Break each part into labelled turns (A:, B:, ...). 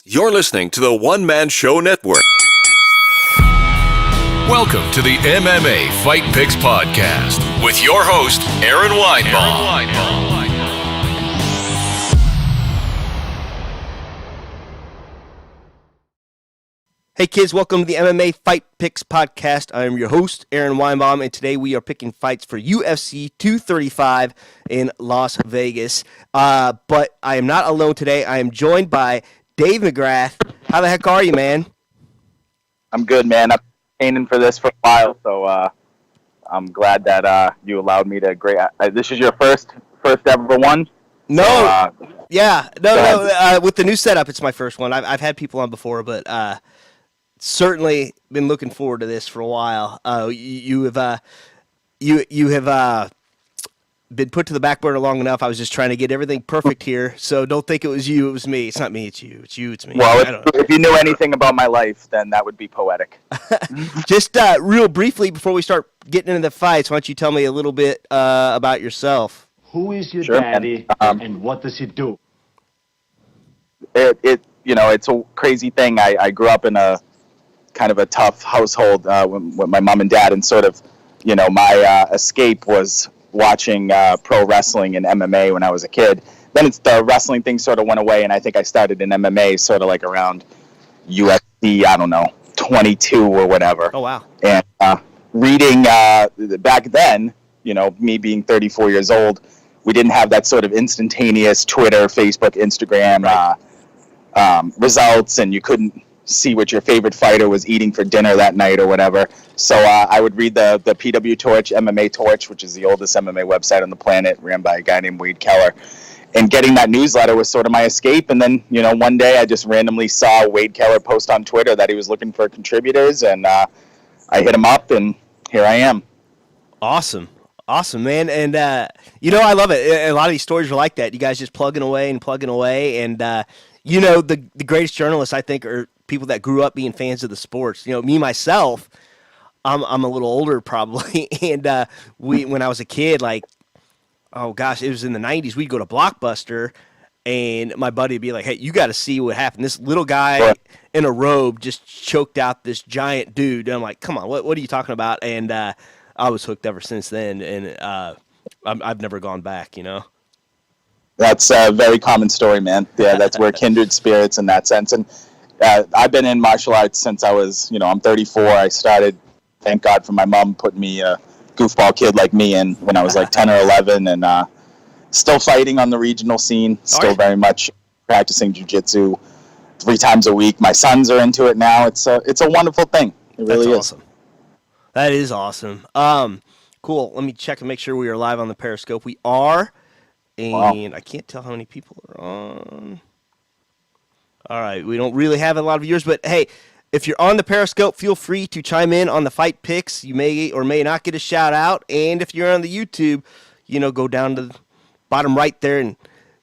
A: You're listening to the One Man Show Network. Welcome to the MMA Fight Picks Podcast with your host, Aaron Weinbaum.
B: Hey kids, welcome to the MMA Fight Picks Podcast. I am your host, Aaron Weinbaum, and today we are picking fights for UFC 235 in Las Vegas. But I am not alone today. I am joined by Dave McGrath. How the heck are you, man?
C: I'm good, man. I've been training for this for a while, so I'm glad that you allowed me to. This is your first ever one.
B: No,
C: so,
B: no. With the new setup, it's my first one. I've had people on before, but certainly been looking forward to this for a while. You have been put to the back burner long enough. I was just trying to get everything perfect here, so don't think it was you. It was me. It's not me. It's you. It's you. It's me.
C: Well, if you knew anything about my life, then that would be poetic.
B: Just real briefly before we start getting into the fights, why don't you tell me a little bit about yourself?
D: Who is your daddy, and what does he do?
C: It's a crazy thing. I grew up in a kind of a tough household with my mom and dad, and sort of, my escape was watching pro wrestling and MMA when I was a kid. Then the wrestling thing sort of went away, and I think I started in MMA sort of like around UFC, 22 or whatever.
B: Oh, wow.
C: And reading back then, me being 34 years old, we didn't have that sort of instantaneous Twitter, Facebook, Instagram results, and you couldn't see what your favorite fighter was eating for dinner that night or whatever. So I would read the PW Torch, MMA Torch, which is the oldest MMA website on the planet, ran by a guy named Wade Keller. And getting that newsletter was sort of my escape. And then, one day I just randomly saw Wade Keller post on Twitter that he was looking for contributors, and I hit him up, and here I am.
B: Awesome, man. And, I love it. A lot of these stories are like that. You guys just plugging away. And, the greatest journalists, I think, are people that grew up being fans of the sports. Me, myself, I'm a little older probably. And when I was a kid, it was in the 90s, we'd go to Blockbuster, and my buddy would be like, hey, you got to see what happened. This little guy in a robe just choked out this giant dude. And I'm like, come on, what are you talking about? And I was hooked ever since then, and I've never gone back,
C: That's a very common story, man. Yeah, that's where kindred spirits in that sense. And I've been in martial arts since I was, I'm 34. I started, thank God for my mom putting me a goofball kid like me in when I was like 10 or 11, and still fighting on the regional scene, still very much practicing jiu-jitsu 3 times a week. My sons are into it now. It's a wonderful thing. It really is.
B: Awesome. That is awesome. Cool. Let me check and make sure we are live on the Periscope. We are. And I can't tell how many people are on. All right, we don't really have a lot of viewers, but hey, if you're on the Periscope, feel free to chime in on the fight picks. You may or may not get a shout out. And if you're on the YouTube, go down to the bottom right there and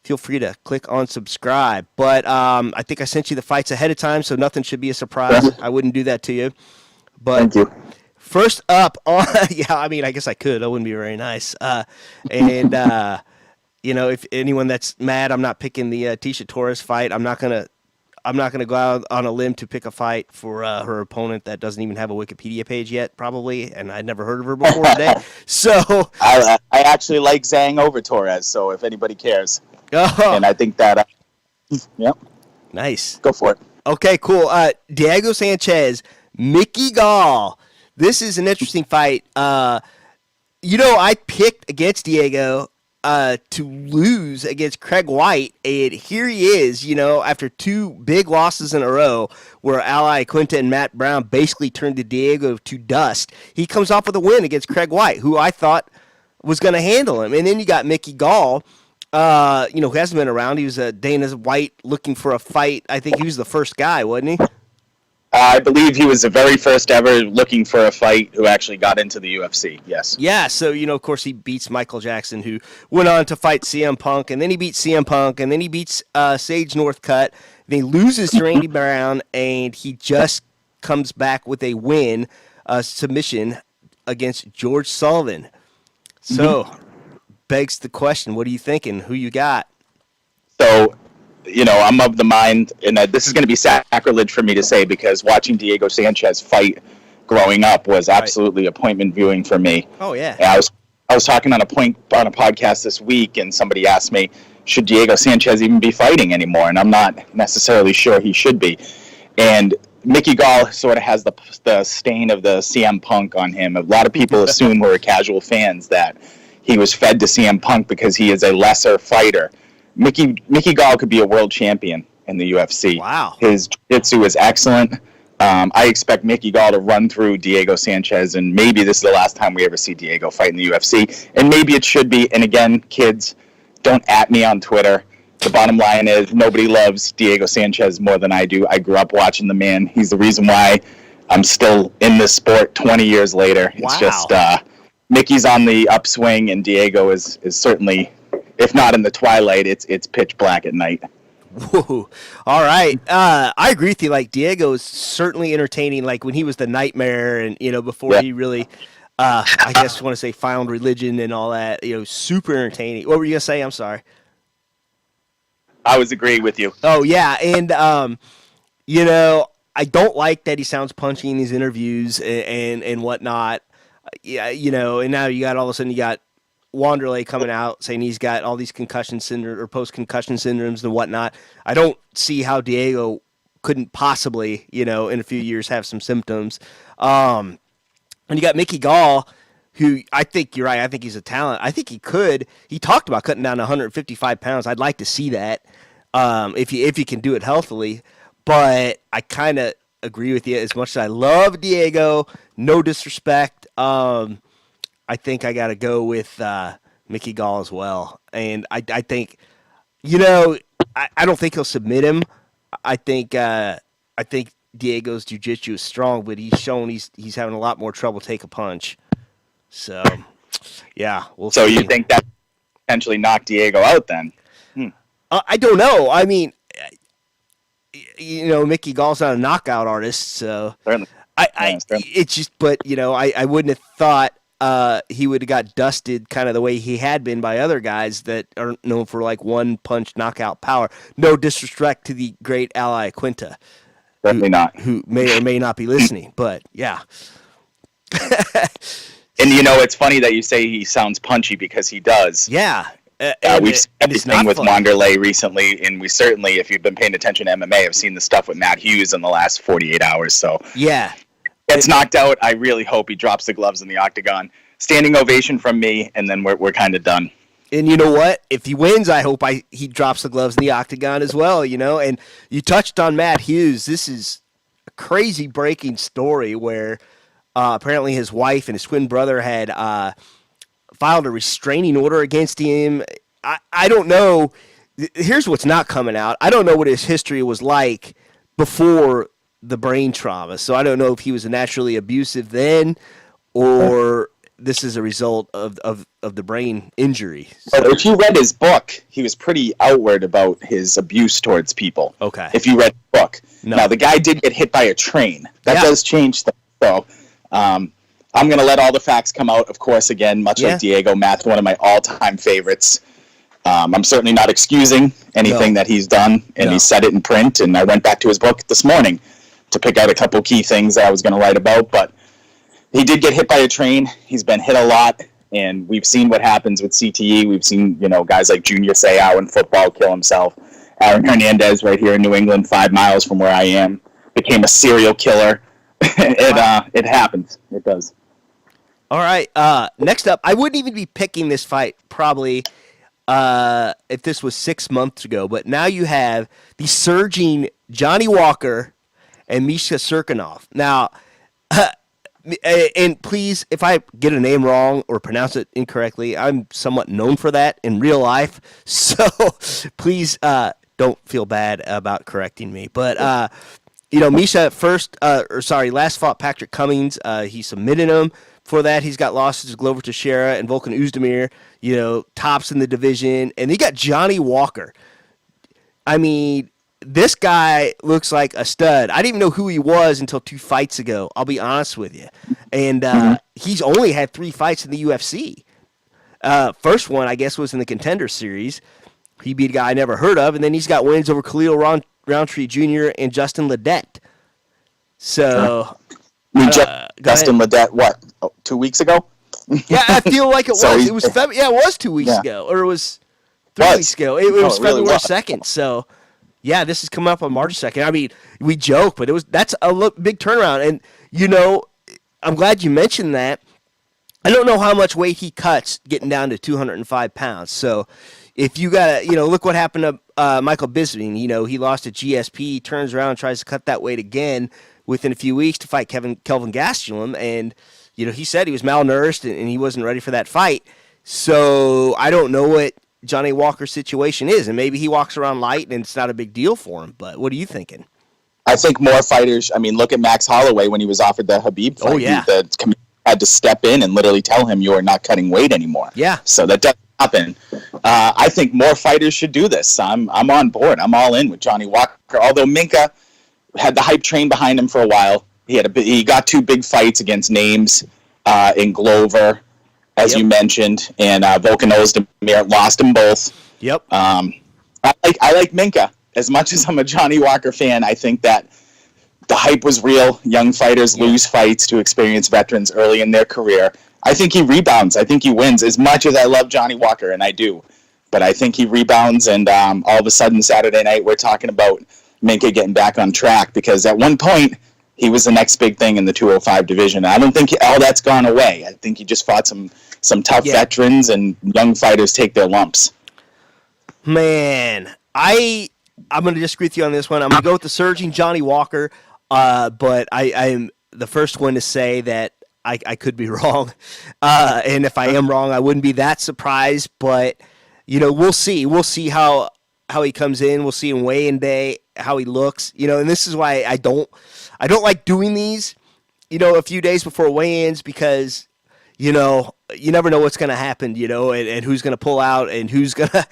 B: feel free to click on subscribe. But I think I sent you the fights ahead of time, so nothing should be a surprise. I wouldn't do that to you. But
C: thank you.
B: First up on, I guess I could. That wouldn't be very nice. If anyone that's mad, I'm not picking the Tisha Torres fight. I'm not gonna go out on a limb to pick a fight for her opponent that doesn't even have a Wikipedia page yet, probably, and I'd never heard of her before today. So
C: I actually like Zhang over Torres. So if anybody cares, and I think that, yep,
B: nice,
C: go for it.
B: Okay, cool. Diego Sanchez, Mickey Gall. This is an interesting fight. I picked against Diego to lose against Craig White, and here he is, after 2 big losses in a row where Ally Quinta and Matt Brown basically turned Diego to dust. He comes off with a win against Craig White, who I thought was going to handle him. And then you got Mickey Gall, who hasn't been around. He was Dana White looking for a fight. I think he was the first guy, wasn't he?
C: I believe he was the very first ever looking for a fight who actually got into the UFC, yes.
B: Yeah, so, of course, he beats Michael Jackson, who went on to fight CM Punk, and then he beats CM Punk, and then he beats Sage Northcutt. Then he loses to Randy Brown, and he just comes back with a win, submission against George Sullivan. So, begs the question, what are you thinking? Who you got?
C: So, I'm of the mind, and this is going to be sacrilege for me to say, because watching Diego Sanchez fight growing up was absolutely appointment viewing for me.
B: Oh yeah.
C: And I was talking on a podcast this week, and somebody asked me, should Diego Sanchez even be fighting anymore? And I'm not necessarily sure he should be. And Mickey Gall sort of has the stain of the CM Punk on him. A lot of people assume, who are casual fans, that he was fed to CM Punk because he is a lesser fighter. Mickey Gall could be a world champion in the UFC.
B: Wow.
C: His jiu-jitsu is excellent. I expect Mickey Gall to run through Diego Sanchez, and maybe this is the last time we ever see Diego fight in the UFC. And maybe it should be. And again, kids, don't at me on Twitter. The bottom line is, nobody loves Diego Sanchez more than I do. I grew up watching the man. He's the reason why I'm still in this sport 20 years later.
B: Wow.
C: It's just Mickey's on the upswing, and Diego is certainly, if not in the twilight, it's pitch black at night.
B: Whoa. All right. I agree with you. Like, Diego is certainly entertaining. Like, when he was the Nightmare, and before he really, I guess, want to say, found religion and all that. Super entertaining. What were you gonna say? I'm sorry.
C: I was agreeing with you.
B: Oh yeah, and I don't like that he sounds punchy in these interviews and whatnot. Yeah, and now you got all of a sudden you got Wanderlei coming out saying he's got all these concussion syndrome or post-concussion syndromes and whatnot. I don't see how Diego couldn't possibly, in a few years have some symptoms. And you got Mickey Gall, who I think you're right. I think he's a talent. I think he could. He talked about cutting down to 155 pounds. I'd like to see that if he can do it healthily. But I kind of agree with you. As much as I love Diego, no disrespect, I think I got to go with Mickey Gall as well. And I think, I don't think he'll submit him. I think Diego's jiu-jitsu is strong, but he's shown he's having a lot more trouble take a punch. So, yeah, we'll see.
C: So you think that potentially knocked Diego out then?
B: I don't know. I mean, Mickey Gall's not a knockout artist, so
C: certainly.
B: It's just, but I wouldn't have thought he would have got dusted kind of the way he had been by other guys that are known for like one punch knockout power. No disrespect to the great Ally Quinta.
C: Certainly not.
B: Who may or may not be listening, but yeah.
C: And it's funny that you say he sounds punchy, because he does.
B: Yeah.
C: We've seen everything with Wanderlei recently, and we certainly, if you've been paying attention to MMA, have seen the stuff with Matt Hughes in the last 48 hours. So
B: yeah,
C: gets knocked out. I really hope he drops the gloves in the octagon. Standing ovation from me, and then we're kind of done.
B: And you know what? If he wins, I hope he drops the gloves in the octagon as well. And you touched on Matt Hughes. This is a crazy breaking story where apparently his wife and his twin brother had filed a restraining order against him. I don't know. Here's what's not coming out. I don't know what his history was like before the brain trauma. So I don't know if he was naturally abusive then, or this is a result of the brain injury. So,
C: if you read his book, he was pretty outward about his abuse towards people.
B: Okay.
C: If you read the book.
B: No.
C: Now, the guy did get hit by a train. That does change things. So I'm going to let all the facts come out, of course, again, much like Diego. Matt's one of my all-time favorites. I'm certainly not excusing anything that he's done, and he said it in print, and I went back to his book this morning to pick out a couple key things that I was going to write about, but he did get hit by a train. He's been hit a lot, and we've seen what happens with CTE. We've seen, guys like Junior Seau in football kill himself. Aaron Hernandez right here in New England, 5 miles from where I am, became a serial killer. It happens. It does.
B: All right. Next up, I wouldn't even be picking this fight probably if this was 6 months ago, but now you have the surging Johnny Walker and Misha Cirkunov. Now, and please, if I get a name wrong or pronounce it incorrectly, I'm somewhat known for that in real life, so please don't feel bad about correcting me. But Misha last fought Patrick Cummings. He submitted him. For that, he's got losses to Glover Teixeira and Volkan Oezdemir, tops in the division. And he got Johnny Walker. I mean, this guy looks like a stud. I didn't even know who he was until 2 fights ago, I'll be honest with you. And he's only had 3 fights in the UFC. First one, I guess, was in the Contender Series. He beat a guy I never heard of, and then he's got wins over Khalil Roundtree Jr. and Justin Ledet. So,
C: Justin Ledet, what, 2 weeks ago?
B: Yeah, I feel like it was.
C: So
B: It was 2 weeks ago, or it was 3 weeks ago. It was
C: really
B: February
C: was.
B: 2nd. So, yeah, this is coming up on March 2nd. I mean, we joke, but that's a big turnaround. And I'm glad you mentioned that. I don't know how much weight he cuts getting down to 205 pounds. So, if you got to, look what happened to Michael Bisping. He lost to GSP, turns around, tries to cut that weight again within a few weeks to fight Kelvin Gastelum, and he said he was malnourished and he wasn't ready for that fight. So I don't know what Johnny Walker's situation is, and maybe he walks around light and it's not a big deal for him. But what are you thinking?
C: I think more fighters. I mean, look at Max Holloway when he was offered the Khabib fight.
B: Oh yeah,
C: the committee had to step in and literally tell him you are not cutting weight anymore.
B: Yeah.
C: So that doesn't happen. I think more fighters should do this. I'm on board. I'm all in with Johnny Walker. Although Minka had the hype train behind him for a while. He got 2 big fights against names in Glover, as you mentioned, and Volkan Ozdemir, lost them both.
B: Yep.
C: I like Minka. As much as I'm a Johnny Walker fan, I think that the hype was real. Young fighters lose fights to experienced veterans early in their career. I think he rebounds. I think he wins. As much as I love Johnny Walker, and I do, but I think he rebounds, and all of a sudden Saturday night we're talking about Minka getting back on track, because at one point he was the next big thing in the 205 division. I don't think all that's gone away. I think he just fought some tough veterans, and young fighters take their lumps.
B: Man, I'm going to disagree with you on this one. I'm going to go with the surging Johnny Walker, but I'm the first one to say that I could be wrong. And if I am wrong, I wouldn't be that surprised. But, we'll see. We'll see how he comes in. We'll see in weigh-in day how he looks. And this is why I don't like doing these, a few days before weigh-ins, because, you never know what's going to happen, and who's going to pull out and who's going to,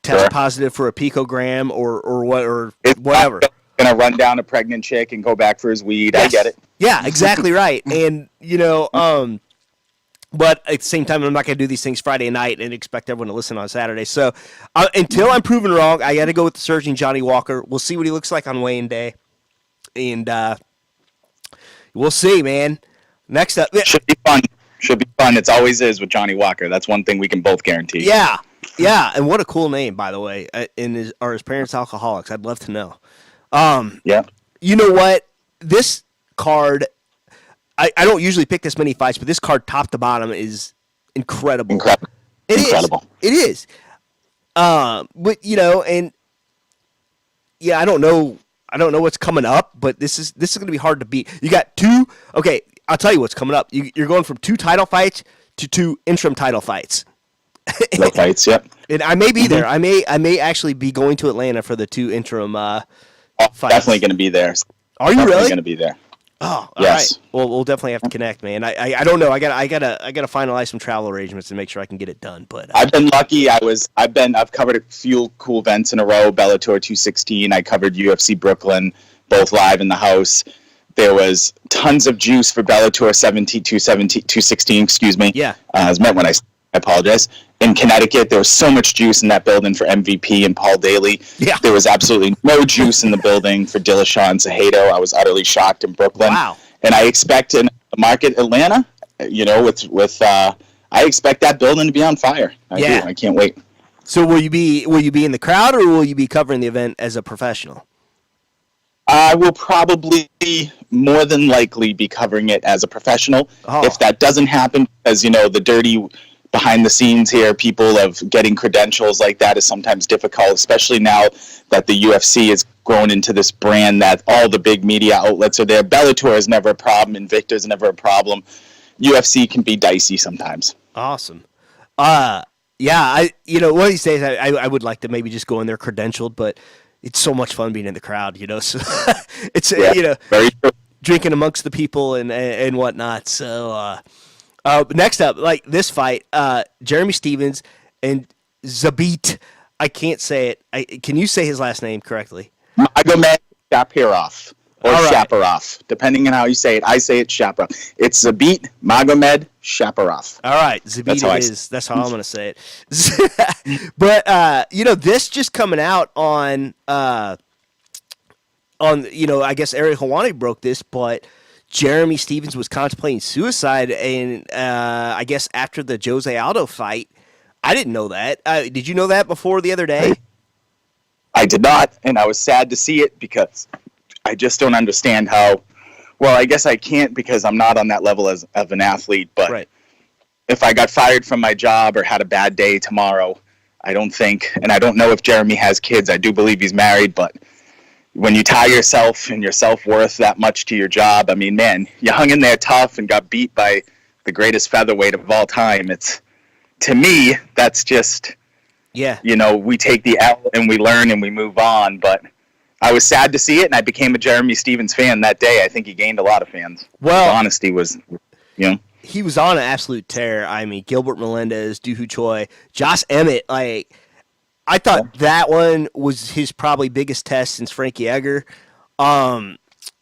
B: test positive for a picogram or whatever.
C: Going to run down a pregnant chick and go back for his weed. Yes. I get it.
B: Yeah, exactly right. And, but at the same time, I'm not going to do these things Friday night and expect everyone to listen on Saturday. So until I'm proven wrong, I got to go with the surging Johnny Walker. We'll see what he looks like on weigh-in day. And we'll see, man. Next up.
C: Should be fun. It always is with Johnny Walker. That's one thing we can both guarantee.
B: Yeah. Yeah. And what a cool name, by the way. Are his parents alcoholics? I'd love to know.
C: Yeah.
B: You know what? This card, I don't usually pick this many fights, but this card top to bottom is incredible. Incredible. It is. But and yeah, I don't know what's coming up, but this is going to be hard to beat. You got 2. Okay, I'll tell you what's coming up. You're going from 2 title fights to 2 interim title fights.
C: Fights, yep.
B: And I may be there. I may actually be going to Atlanta for the 2 interim fights.
C: Definitely going to be there.
B: Are you really
C: going to be there?
B: Oh, all
C: yes.
B: right. Well, we'll definitely have to connect, man. I don't know. I gotta finalize some travel arrangements and make sure I can get it done. But
C: I've been lucky. I've covered a few cool events in a row. Bellator 216. I covered UFC Brooklyn, both live in the house. There was tons of juice for Bellator 216. Excuse me.
B: Yeah.
C: I was meant when I apologize. In Connecticut, there was so much juice in that building for MVP and Paul Daly.
B: Yeah.
C: There was absolutely no juice in the building for Dillashaw and Cejudo. I was utterly shocked in Brooklyn.
B: Wow.
C: And I expect in the market Atlanta, I expect that building to be on fire. I do. I can't wait.
B: So will you be in the crowd, or will you be covering the event as a professional?
C: I will probably more than likely be covering it as a professional.
B: Oh.
C: If that doesn't happen, as the dirty behind the scenes here, people of getting credentials like that is sometimes difficult, especially now that the UFC has grown into this brand that all the big media outlets are there. Bellator is never a problem. Invicta is never a problem. UFC can be dicey sometimes.
B: Awesome. One of these days I would like to maybe just go in there credentialed, but it's so much fun being in the crowd, so it's,
C: very true.
B: Drinking amongst the people and whatnot. So, next up, like this fight, Jeremy Stephens and Zabit. I can't say it. Can you say his last name correctly?
C: Magomedsharipov. or
B: All right.
C: Shaparov, depending on how you say it. I say it's Shaparov. It's Zabit Magomedsharipov.
B: All right, Zabit
C: That's how I
B: is. That's how I'm going to say it. But this just coming out on I guess Ariel Helwani broke this, but Jeremy Stephens was contemplating suicide, and I guess after the Jose Aldo fight. I didn't know that. Did you know that before the other day?
C: I did not, and I was sad to see it because I just don't understand how. Well, I guess I can't because I'm not on that level of an athlete, but
B: right.
C: If I got fired from my job or had a bad day tomorrow, I don't think, and I don't know if Jeremy has kids. I do believe he's married, but when you tie yourself and your self-worth that much to your job, I mean, man, you hung in there tough and got beat by the greatest featherweight of all time. To me, that's just, we take the L and we learn and we move on. But I was sad to see it, and I became a Jeremy Stephens fan that day. I think he gained a lot of fans.
B: Well,
C: his honesty was,
B: He was on an absolute tear. I mean, Gilbert Melendez, Doohoo Choi, Josh Emmett. I thought that one was his probably biggest test since Frankie Edgar. And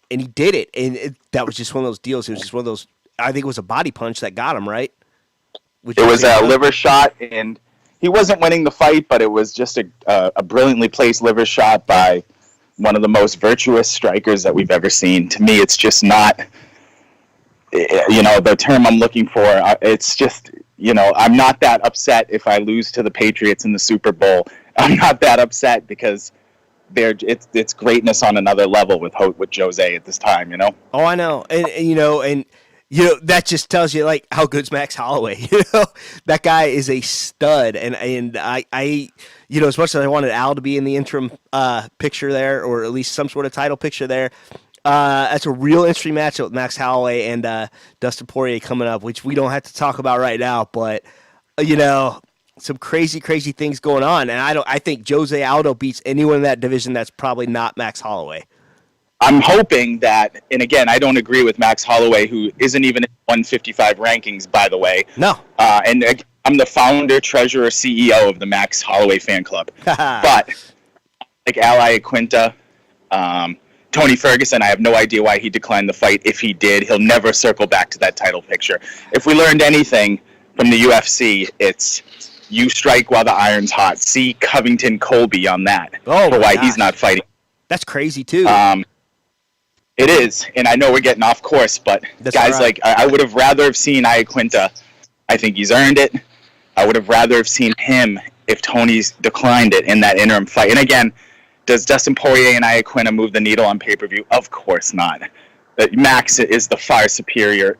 B: he did it. And that was just one of those deals. It was just one of those, I think it was a body punch that got him, right?
C: It was a liver shot, and he wasn't winning the fight, but it was just a brilliantly placed liver shot by one of the most virtuous strikers that we've ever seen. To me, it's just not, the term I'm looking for. It's just, I'm not that upset if I lose to the Patriots in the Super Bowl. I'm not that upset because it's greatness on another level with Jose at this time,
B: Oh, I know. And that just tells you how good's Max Holloway. That guy is a stud, and I as much as I wanted Al to be in the interim picture there, or at least some sort of title picture there, that's a real interesting matchup with Max Holloway and Dustin Poirier coming up, which we don't have to talk about right now, but some crazy things going on, and I think Jose Aldo beats anyone in that division that's probably not Max Holloway.
C: I'm hoping that, and again, I don't agree with Max Holloway, who isn't even in 155 rankings, by the way.
B: No.
C: And I'm the founder, treasurer, CEO of the Max Holloway fan club. But, like Al Iaquinta, Tony Ferguson, I have no idea why he declined the fight. If he did, he'll never circle back to that title picture. If we learned anything from the UFC, it's you strike while the iron's hot. See Covington Colby on that.
B: Oh,
C: for why he's not fighting.
B: That's crazy, too.
C: It is, and I know we're getting off course, but
B: that's
C: guys
B: right.
C: I would have rather have seen Iaquinta. I think he's earned it. I would have rather have seen him if Tony's declined it in that interim fight. And again, does Dustin Poirier and Iaquinta move the needle on pay-per-view? Of course not. Max is the far superior,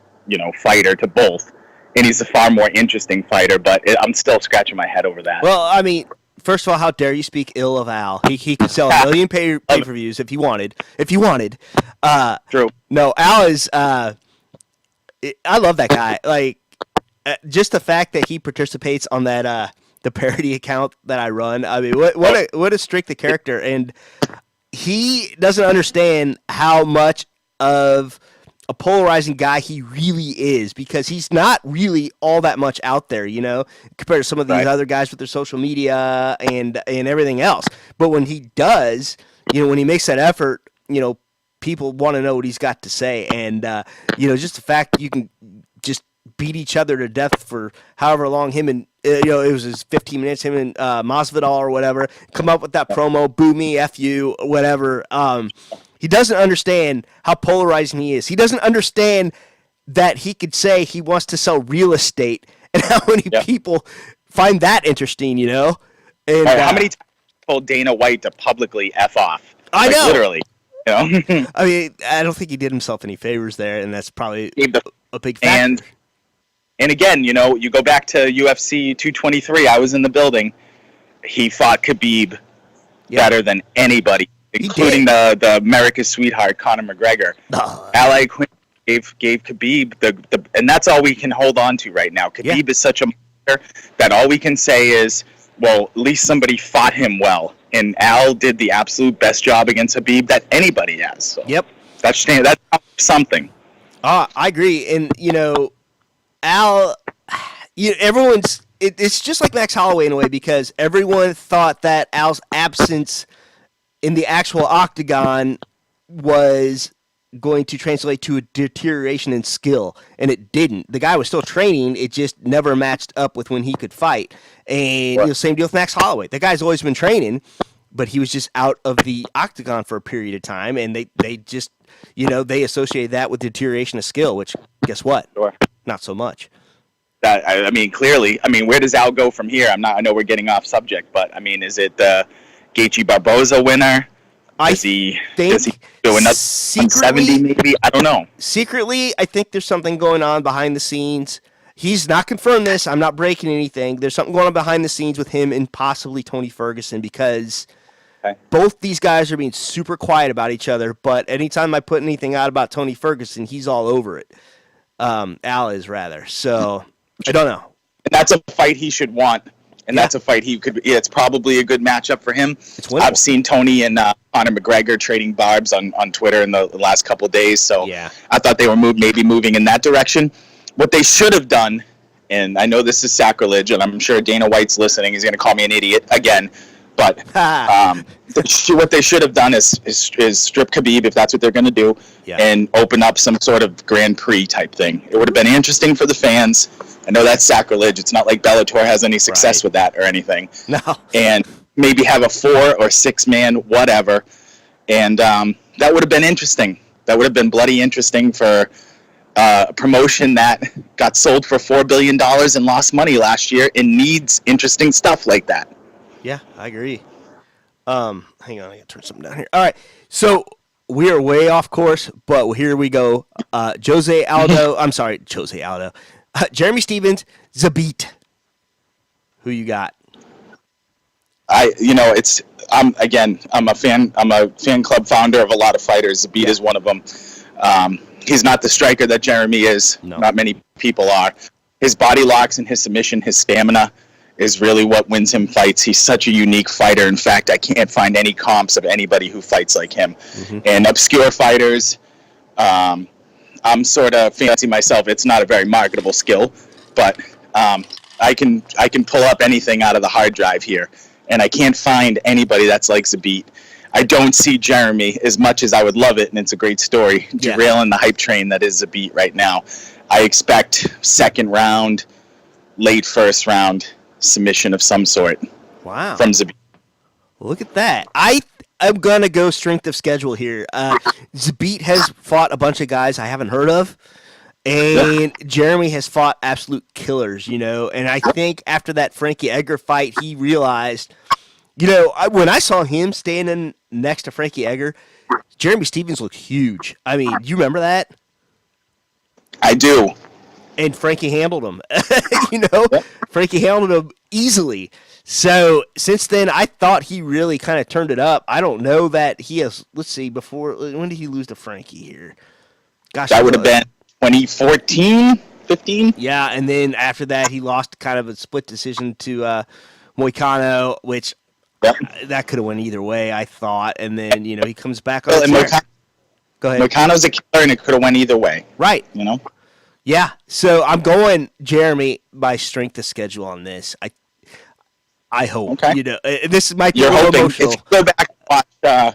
C: fighter to both, and he's a far more interesting fighter, but I'm still scratching my head over that.
B: Well, I mean, first of all, how dare you speak ill of Al? He could sell 1 million pay-per-views if he wanted.
C: True.
B: No, Al is. I love that guy. Just the fact that he participates on that the parody account that I run. I mean, what a streak the character, and he doesn't understand how much of a polarizing guy he really is, because he's not really all that much out there, compared to some of these other guys with their social media and everything else. But when he does, when he makes that effort, people want to know what he's got to say. And, just the fact you can just beat each other to death for however long him and, it was his 15 minutes, him and Masvidal or whatever, come up with that promo, boo me, F you, whatever. He doesn't understand how polarizing he is. He doesn't understand that he could say he wants to sell real estate and how many people find that interesting, And
C: how many times told Dana White to publicly F off?
B: I know.
C: Literally.
B: I mean, I don't think he did himself any favors there, and that's probably a big factor.
C: And again, you go back to UFC 223. I was in the building. He fought Khabib better than anybody, including the America's sweetheart, Conor McGregor. Al Iaquinta gave Khabib and that's all we can hold on to right now. Khabib is such a monster that all we can say is, well, at least somebody fought him well. And Al did the absolute best job against Khabib that anybody has. So that's something.
B: I agree. And, Al, everyone's it's just like Max Holloway in a way, because everyone thought that Al's absence in the actual octagon was going to translate to a deterioration in skill, and it didn't. The guy was still training, it just never matched up with when he could fight. And same deal with Max Holloway. The guy's always been training, but he was just out of the octagon for a period of time, and they just, they associated that with deterioration of skill, which, guess what?
C: Sure.
B: Not so much.
C: I mean, clearly, where does Al go from here? I know we're getting off subject, but, is it the Gaethje Barboza winner? Does he do another 170 maybe? I don't know.
B: Secretly, I think there's something going on behind the scenes. He's not confirmed this. I'm not breaking anything. There's something going on behind the scenes with him and possibly Tony Ferguson, because both these guys are being super quiet about each other, but anytime I put anything out about Tony Ferguson, he's all over it. Al is, rather. So, I don't know.
C: And that's a fight he should want. And that's a fight he could. It's probably a good matchup for him. I've seen Tony and Conor McGregor trading barbs on Twitter in the last couple of days, so I thought they were maybe moving in that direction. What they should have done, and I know this is sacrilege, and I'm sure Dana White's listening, he's going to call me an idiot again, but what they should have done is strip Khabib, if that's what they're going to do, and open up some sort of Grand Prix type thing. It would have been interesting for the fans. I know that's sacrilege. It's not like Bellator has any success with that or anything.
B: No.
C: And maybe have a 4 or 6 man, whatever. And that would have been interesting. That would have been bloody interesting for a promotion that got sold for $4 billion and lost money last year and needs interesting stuff like that.
B: Yeah, I agree. Hang on, I gotta turn something down here. All right, so we are way off course, but here we go. Jose Aldo. Jeremy Stephens, Zabit. Who you got?
C: I'm a fan club founder of a lot of fighters. Zabit is one of them. He's not the striker that Jeremy is. No. Not many people are. His body locks and his submission, his stamina is really what wins him fights. He's such a unique fighter. In fact, I can't find any comps of anybody who fights like him. Mm-hmm. And obscure fighters, I'm sort of fancy myself. It's not a very marketable skill, but I can pull up anything out of the hard drive here, and I can't find anybody that's like Zabit. I don't see Jeremy, as much as I would love it, and it's a great story, derailing the hype train that is Zabit right now. I expect second round, late first round submission of some sort.
B: Wow.
C: From Zabit.
B: Look at that. I'm going to go strength of schedule here. Zabit has fought a bunch of guys I haven't heard of, and Jeremy has fought absolute killers, and I think after that Frankie Edgar fight, he realized, when I saw him standing next to Frankie Edgar, Jeremy Stephens looked huge. I mean, you remember that?
C: I do.
B: And Frankie handled him, Frankie handled him easily. So since then, I thought he really kind of turned it up. I don't know that he has. Let's see. When did he lose to Frankie here? Gosh,
C: that would have been 2014, 15.
B: Yeah, and then after that, he lost kind of a split decision to Moicano, which that could have went either way, I thought. And then he comes back on. Go ahead.
C: Moicano's a killer, and it could have went either way.
B: Right. Yeah. So I'm going Jeremy by strength of schedule on this. I hope. Okay. This might be a little emotional.
C: If you go back and watch,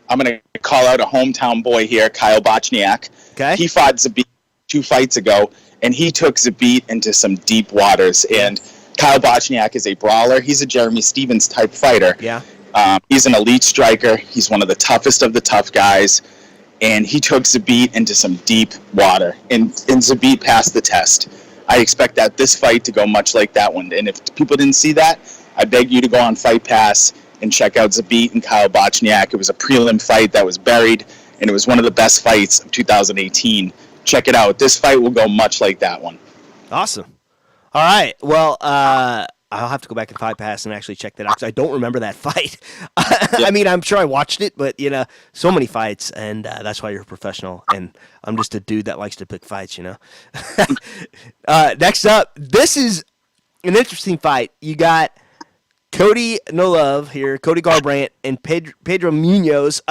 C: I'm going to call out a hometown boy here, Kyle Bochniak.
B: Okay.
C: He fought Zabit 2 fights ago, and he took Zabit into some deep waters. And Kyle Bochniak is a brawler. He's a Jeremy Stephens type fighter.
B: Yeah.
C: He's an elite striker. He's one of the toughest of the tough guys. And he took Zabit into some deep water. And Zabit passed the test. I expect that this fight to go much like that one. And if people didn't see that, I beg you to go on Fight Pass and check out Zabit and Kyle Bochniak. It was a prelim fight that was buried, and it was one of the best fights of 2018. Check it out. This fight will go much like that one.
B: Awesome. All right. Well, I'll have to go back and Fight Pass and actually check that out because I don't remember that fight. I mean, I'm sure I watched it, but, so many fights, and that's why you're a professional, and I'm just a dude that likes to pick fights, Next up, this is an interesting fight. You got Cody No Love here, Cody Garbrandt, and Pedro Munhoz.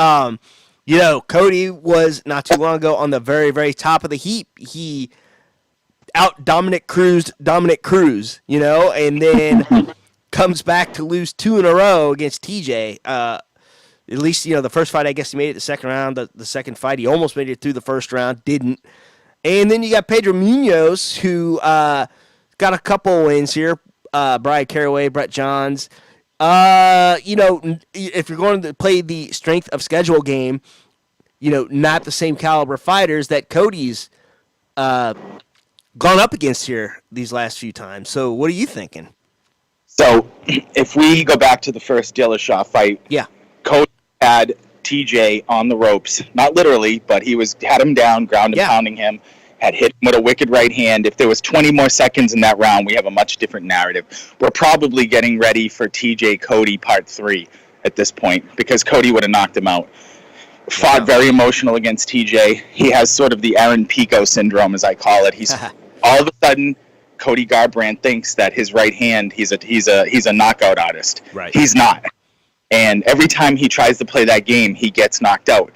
B: Cody was not too long ago on the very, very top of the heap. He out Dominic Cruz, and then comes back to lose 2 in a row against TJ. at least, the first fight, I guess he made it the second round. The second fight, he almost made it through the first round, didn't. And then you got Pedro Munhoz, who got a couple wins here. Brian Caraway, Brett Johns. If you're going to play the strength of schedule game, not the same caliber fighters that Cody's gone up against here these last few times. So what are you thinking?
C: So if we go back to the first Dillashaw fight,
B: yeah,
C: Cody had TJ on the ropes, not literally, but had him down, ground and pounding him, had hit him with a wicked right hand. If there was 20 more seconds in that round, we have a much different narrative. We're probably getting ready for TJ Cody Part 3 at this point, because Cody would have knocked him out. Fought very emotional against TJ. He has sort of the Aaron Pico syndrome, as I call it. He's all of a sudden, Cody Garbrandt thinks that his right hand, he's a knockout artist.
B: Right.
C: He's not. And every time he tries to play that game, he gets knocked out.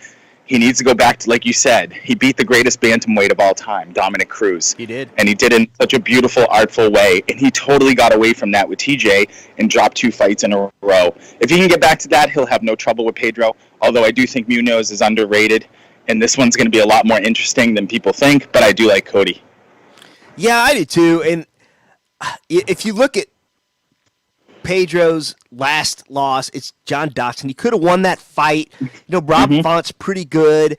C: He needs to go back to, like you said, he beat the greatest bantamweight of all time, Dominic Cruz.
B: He did.
C: And he did it in such a beautiful, artful way. And he totally got away from that with TJ and dropped 2 fights in a row. If he can get back to that, he'll have no trouble with Pedro. Although I do think Munhoz is underrated. And this one's going to be a lot more interesting than people think. But I do like Cody.
B: Yeah, I do too. And if you look at Pedro's last loss, it's John Dodson. He could have won that fight. Rob Font's pretty good.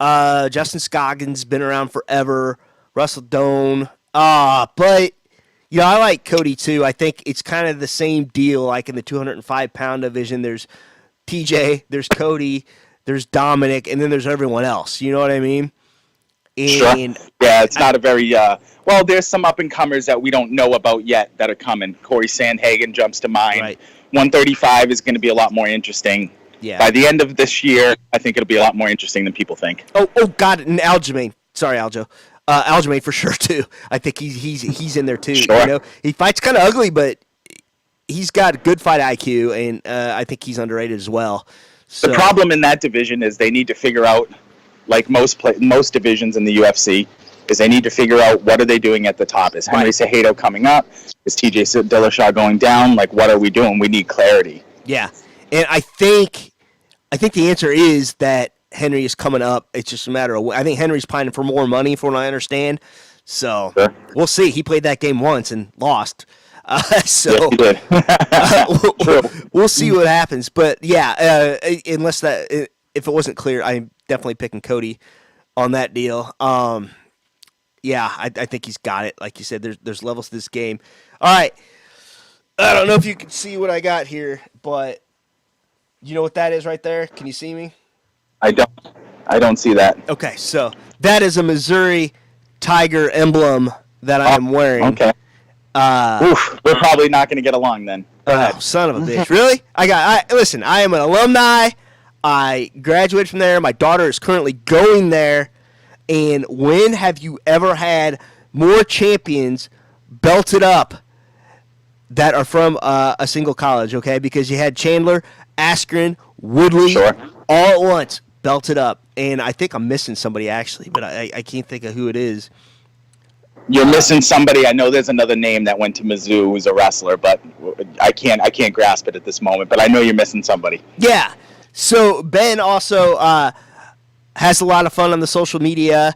B: Justin Scoggins been around forever. Russell Doan. But, I like Cody too. I think it's kind of the same deal like in the 205-pound division. There's TJ, there's Cody, there's Dominic, and then there's everyone else. You know what I mean?
C: Sure. Yeah, it's not a very well, there's some up-and-comers that we don't know about yet that are coming. Corey Sandhagen jumps to mind.
B: Right.
C: 135 is going to be a lot more interesting.
B: Yeah.
C: By the end of this year, I think it'll be a lot more interesting than people think.
B: Oh, God, and Aljamain. Sorry, Aljo. Aljamain for sure, too. I think he's in there, too.
C: Sure.
B: He fights kind of ugly, but he's got good fight IQ, and I think he's underrated as well. So.
C: The problem in that division is they need to figure out, like most divisions in the UFC, is they need to figure out what are they doing at the top. Is Henry Cejudo coming up? Is TJ Dillashaw going down? Like, what are we doing? We need clarity.
B: Yeah, and I think the answer is that Henry is coming up. It's just a matter of I think Henry's pining for more money, from what I understand. So We'll see. He played that game once and lost.
C: Yes, he did.
B: We'll see what happens. But yeah, unless if it wasn't clear, I'm definitely picking Cody on that deal. Yeah, I think he's got it. Like you said, there's levels to this game. All right. I don't know if you can see what I got here, but you know what that is right there? Can you see me?
C: I don't see that.
B: Okay, so that is a Missouri Tiger emblem that I am wearing.
C: Okay. We're probably not going to get along then. Go ahead.
B: Son of a bitch. Really? Listen, I am an alumni. I graduated from there. My daughter is currently going there. And when have you ever had more champions belted up that are from a single college, okay? Because you had Chandler, Askren, Woodley, all at once belted up. And I think I'm missing somebody, actually, but I can't think of who it is.
C: You're missing somebody. I know there's another name that went to Mizzou who's a wrestler, but I can't grasp it at this moment. But I know you're missing somebody. Yeah.
B: So Ben also has a lot of fun on the social media,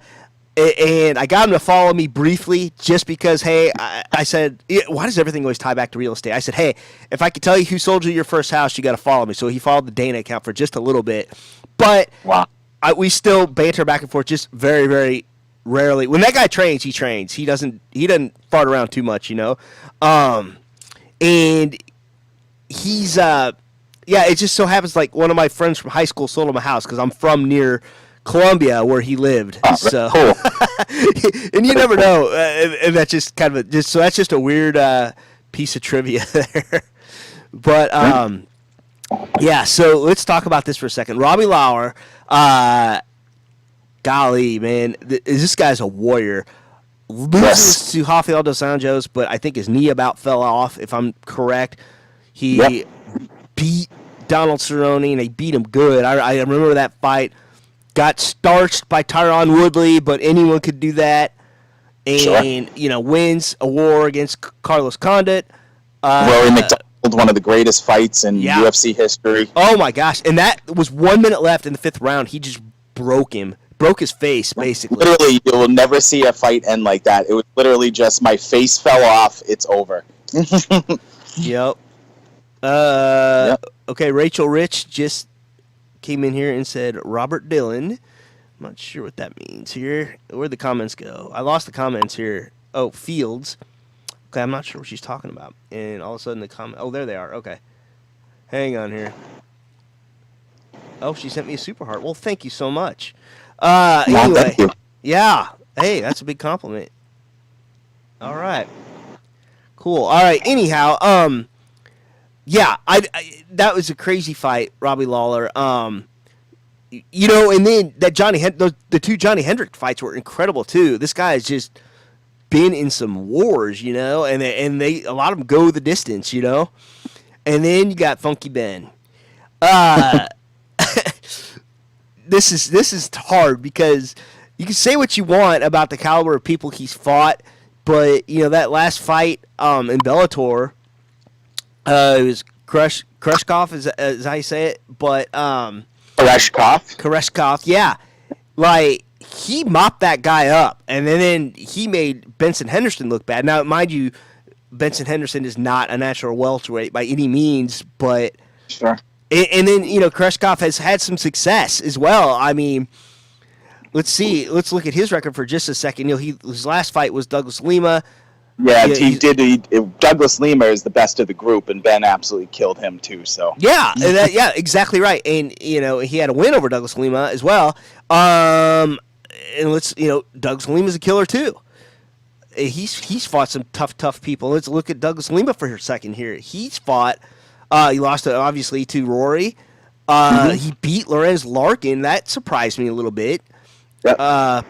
B: and I got him to follow me briefly just because, hey, I said, why does everything always tie back to real estate? I said, hey, if I could tell you who sold you your first house, you got to follow me. So he followed the Dana account for just a little bit. But we still banter back and forth just very, very rarely. When that guy trains, he trains. He doesn't fart around too much, and he's it just so happens like one of my friends from high school sold him a house because I'm from near Columbia where he lived. So
C: cool.
B: And you never know. And that's just kind of that's just a weird piece of trivia there. But so let's talk about this for a second. Robbie Lawler, golly, man, this guy's a warrior. Loses to Rafael dos Anjos, but I think his knee about fell off, if I'm correct. He beat Donald Cerrone, and he beat him good. I remember that fight. Got starched by Tyron Woodley, but anyone could do that. And, wins a war against Carlos Condit.
C: one of the greatest fights in UFC history.
B: Oh my gosh! And that was 1 minute left in the 5th round. He just broke his face, basically.
C: Literally, you will never see a fight end like that. It was literally just my face fell off. It's over.
B: Yep. Okay, Rachel Rich just came in here and said Robert Dillon. I'm not sure what that means here. Where'd the comments go? I lost the comments here. Oh, Fields. Okay, I'm not sure what she's talking about. And all of a sudden the comment... Oh, there they are. Okay. Hang on here. Oh, she sent me a super heart. Well, thank you so much. Anyway.
C: Thank you.
B: Yeah. Hey, that's a big compliment. All right. Cool. All right. Anyhow, yeah, I that was a crazy fight, Robbie Lawler. You know, and then that the 2 Johnny Hendrick fights were incredible too. This guy has just been in some wars, you know, and they a lot of them go the distance, you know. And then you got Funky Ben. This is hard because you can say what you want about the caliber of people he's fought, but you know that last fight in Bellator, it was Koreshkov is how you say it, but Koreshkov, yeah, like he mopped that guy up, and then he made Benson Henderson look bad. Now, mind you, Benson Henderson is not a natural welterweight by any means, but
C: sure.
B: And then, you know, Koreshkov has had some success as well. I mean, let's look at his record for just a second. You know, his last fight was Douglas Lima.
C: Yeah, Douglas Lima is the best of the group, and Ben absolutely killed him too. So
B: yeah, exactly right. And you know, he had a win over Douglas Lima as well. And Douglas Lima's a killer too. He's fought some tough people. Let's look at Douglas Lima for a second here. He's fought. He lost, obviously, to Rory. He beat Lorenz Larkin. That surprised me a little bit. Yep.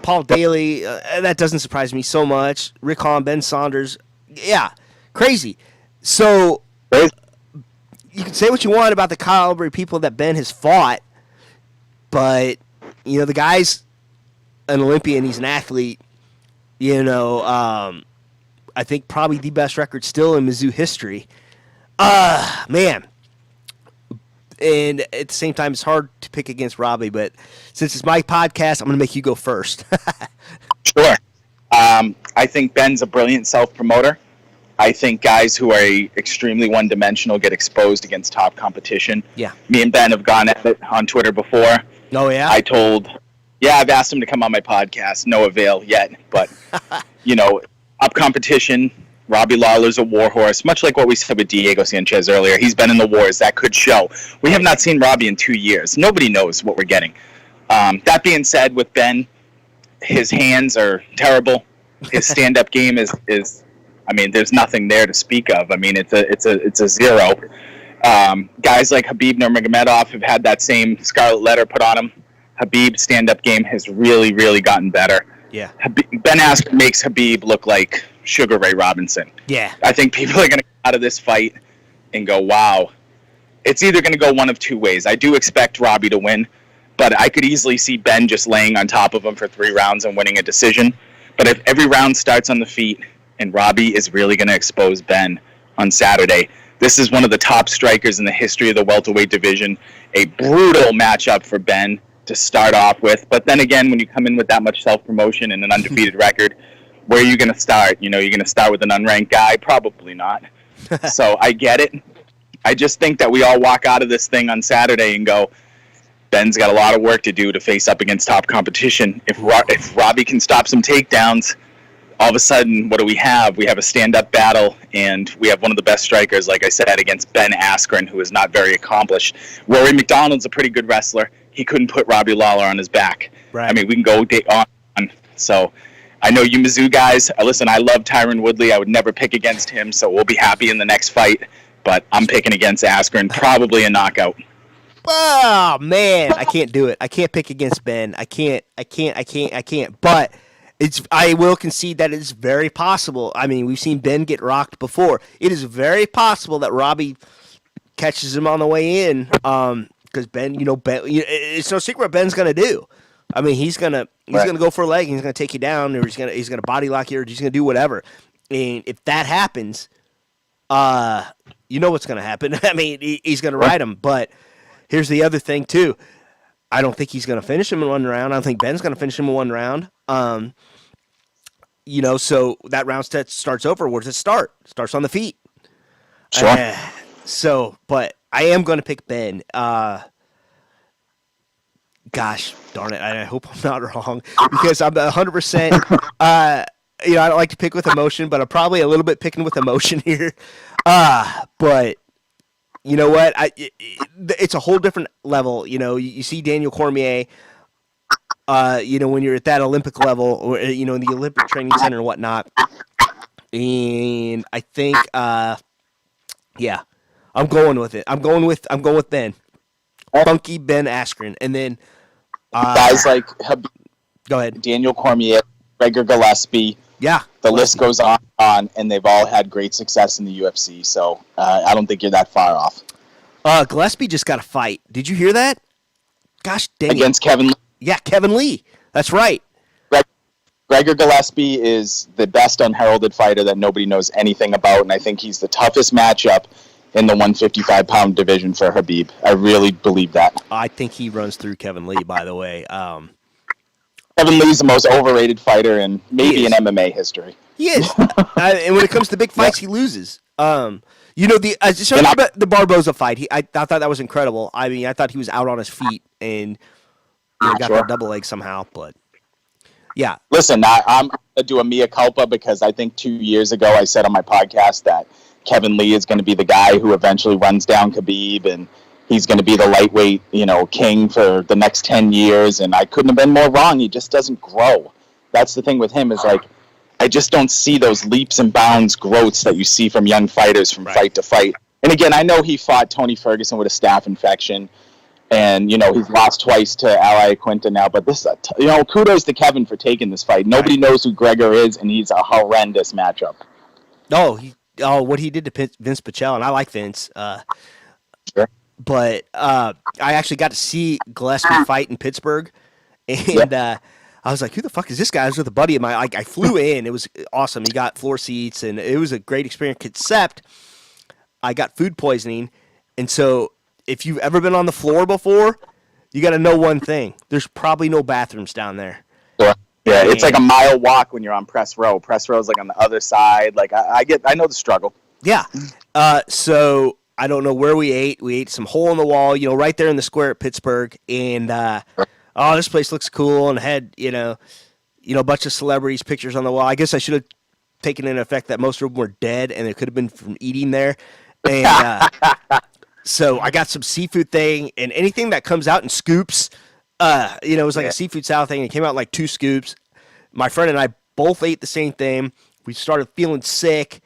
B: Paul Daly, that doesn't surprise me so much. Rick Hahn, Ben Saunders. Yeah, crazy. So, you can say what you want about the caliber of people that Ben has fought, but, you know, the guy's an Olympian. He's an athlete. You know, I think probably the best record still in Mizzou history. Man. And at the same time, it's hard to pick against Robbie, but since it's my podcast, I'm going to make you go first.
C: Sure. I think Ben's a brilliant self-promoter. I think guys who are extremely one-dimensional get exposed against top competition.
B: Yeah.
C: Me and Ben have gone at it on Twitter before.
B: Oh, yeah?
C: I've asked him to come on my podcast. No avail yet. But, you know, up competition... Robbie Lawler's a warhorse, much like what we said with Diego Sanchez earlier. He's been in the wars. That could show. We have not seen Robbie in 2 years. Nobody knows what we're getting. That being said, with Ben, his hands are terrible. His stand-up game is I mean, there's nothing there to speak of. I mean, it's a zero. Guys like Khabib Nurmagomedov have had that same scarlet letter put on him. Khabib's stand-up game has really, really gotten better.
B: Yeah.
C: Ben Askren makes Khabib look like Sugar Ray Robinson.
B: Yeah.
C: I think people are going to come out of this fight and go, wow. It's either going to go one of two ways. I do expect Robbie to win, but I could easily see Ben just laying on top of him for 3 rounds and winning a decision. But if every round starts on the feet and Robbie is really going to expose Ben on Saturday, this is one of the top strikers in the history of the welterweight division. A brutal matchup for Ben to start off with. But then again, when you come in with that much self-promotion and an undefeated record, where are you going to start? You know, you're going to start with an unranked guy? Probably not. So I get it. I just think that we all walk out of this thing on Saturday and go, Ben's got a lot of work to do to face up against top competition. If Robbie can stop some takedowns, all of a sudden, what do we have? We have a stand-up battle, and we have one of the best strikers, like I said, against Ben Askren, who is not very accomplished. Rory McDonald's a pretty good wrestler. He couldn't put Robbie Lawler on his back.
B: Right.
C: I mean, we can go on. So I know you Mizzou guys. Listen, I love Tyron Woodley. I would never pick against him, so we'll be happy in the next fight. But I'm picking against Askren, probably a knockout.
B: Oh, man. I can't do it. I can't pick against Ben. I can't. But I will concede that it's very possible. I mean, we've seen Ben get rocked before. It is very possible that Robbie catches him on the way in. Because Ben, it's no secret what Ben's going to do. I mean, he's gonna go for a leg. And he's gonna take you down, or he's gonna body lock you, or he's gonna do whatever. And if that happens, You know what's going to happen. I mean, he's going to ride him. But here's the other thing, too. I don't think he's going to finish him in one round. I don't think Ben's going to finish him in one round. So that round starts over. Where does it start? Starts on the feet.
C: Sure.
B: But I am going to pick Ben. Gosh, darn it. I hope I'm not wrong because I'm 100%. I don't like to pick with emotion, but I'm probably a little bit picking with emotion here. But you know what? It's a whole different level. You see Daniel Cormier, when you're at that Olympic level, or, in the Olympic training center and whatnot. And I think, I'm going with it. I'm going with Ben. Funky Ben Askren. And then
C: guys like
B: go ahead.
C: Daniel Cormier, Gregor Gillespie.
B: Yeah.
C: The list goes on, and they've all had great success in the UFC. So I don't think you're that far off.
B: Gillespie just got a fight. Did you hear that? Gosh dang
C: Against Kevin Lee.
B: Yeah, Kevin Lee. That's right.
C: Gregor Gillespie is the best unheralded fighter that nobody knows anything about, and I think he's the toughest matchup in the 155-pound division for Khabib. I really believe that.
B: I think he runs through Kevin Lee, by the way.
C: Kevin Lee's the most overrated fighter in maybe in MMA history.
B: He is. And when it comes to big fights, he loses. The Barboza fight, I thought that was incredible. I mean, I thought he was out on his feet and got that double leg somehow, but yeah.
C: Listen, I'm going to do a mea culpa because I think 2 years ago I said on my podcast that Kevin Lee is going to be the guy who eventually runs down Khabib, and he's going to be the lightweight, king for the next 10 years, and I couldn't have been more wrong. He just doesn't grow. That's the thing with him is, I just don't see those leaps and bounds growths that you see from young fighters from fight to fight. And again, I know he fought Tony Ferguson with a staph infection, and, he's lost twice to Ally Quinta now, but this, kudos to Kevin for taking this fight. Nobody knows who Gregor is, and he's a horrendous matchup.
B: What he did to Vince Pichel, and I like Vince.
C: Sure.
B: But I actually got to see Gillespie fight in Pittsburgh, and I was like, who the fuck is this guy? I was with a buddy of mine. I flew in. It was awesome. He got floor seats, and it was a great experience, except I got food poisoning. And so if you've ever been on the floor before, you got to know one thing. There's probably no bathrooms down there.
C: Sure. Yeah, it's like a mile walk when you're on press row. Press row is like on the other side. Like I know the struggle.
B: Yeah. So I don't know where we ate. We ate some hole in the wall, right there in the square at Pittsburgh. And this place looks cool, and had a bunch of celebrities' pictures on the wall. I guess I should have taken into effect that most of them were dead, and it could have been from eating there. And so I got some seafood thing, and anything that comes out in scoops. It was like a seafood salad thing. It came out in like 2 scoops. My friend and I both ate the same thing. We started feeling sick,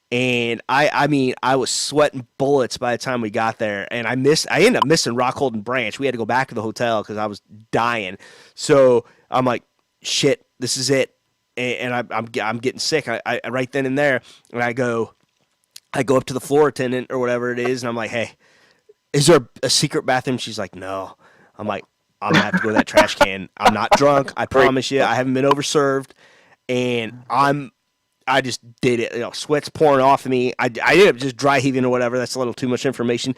B: and I was sweating bullets by the time we got there. And I ended up missing Rockhold and Branch. We had to go back to the hotel because I was dying. So I'm like, shit, this is it. And I'm getting sick. I right then and there, and I go up to the floor attendant or whatever it is, and I'm like, hey, is there a secret bathroom? She's like, no. I'm like, I'm going to have to go to that trash can. I'm not drunk. I promise you. I haven't been overserved. And I just did it. Sweat's pouring off of me. I ended up just dry heaving or whatever. That's a little too much information.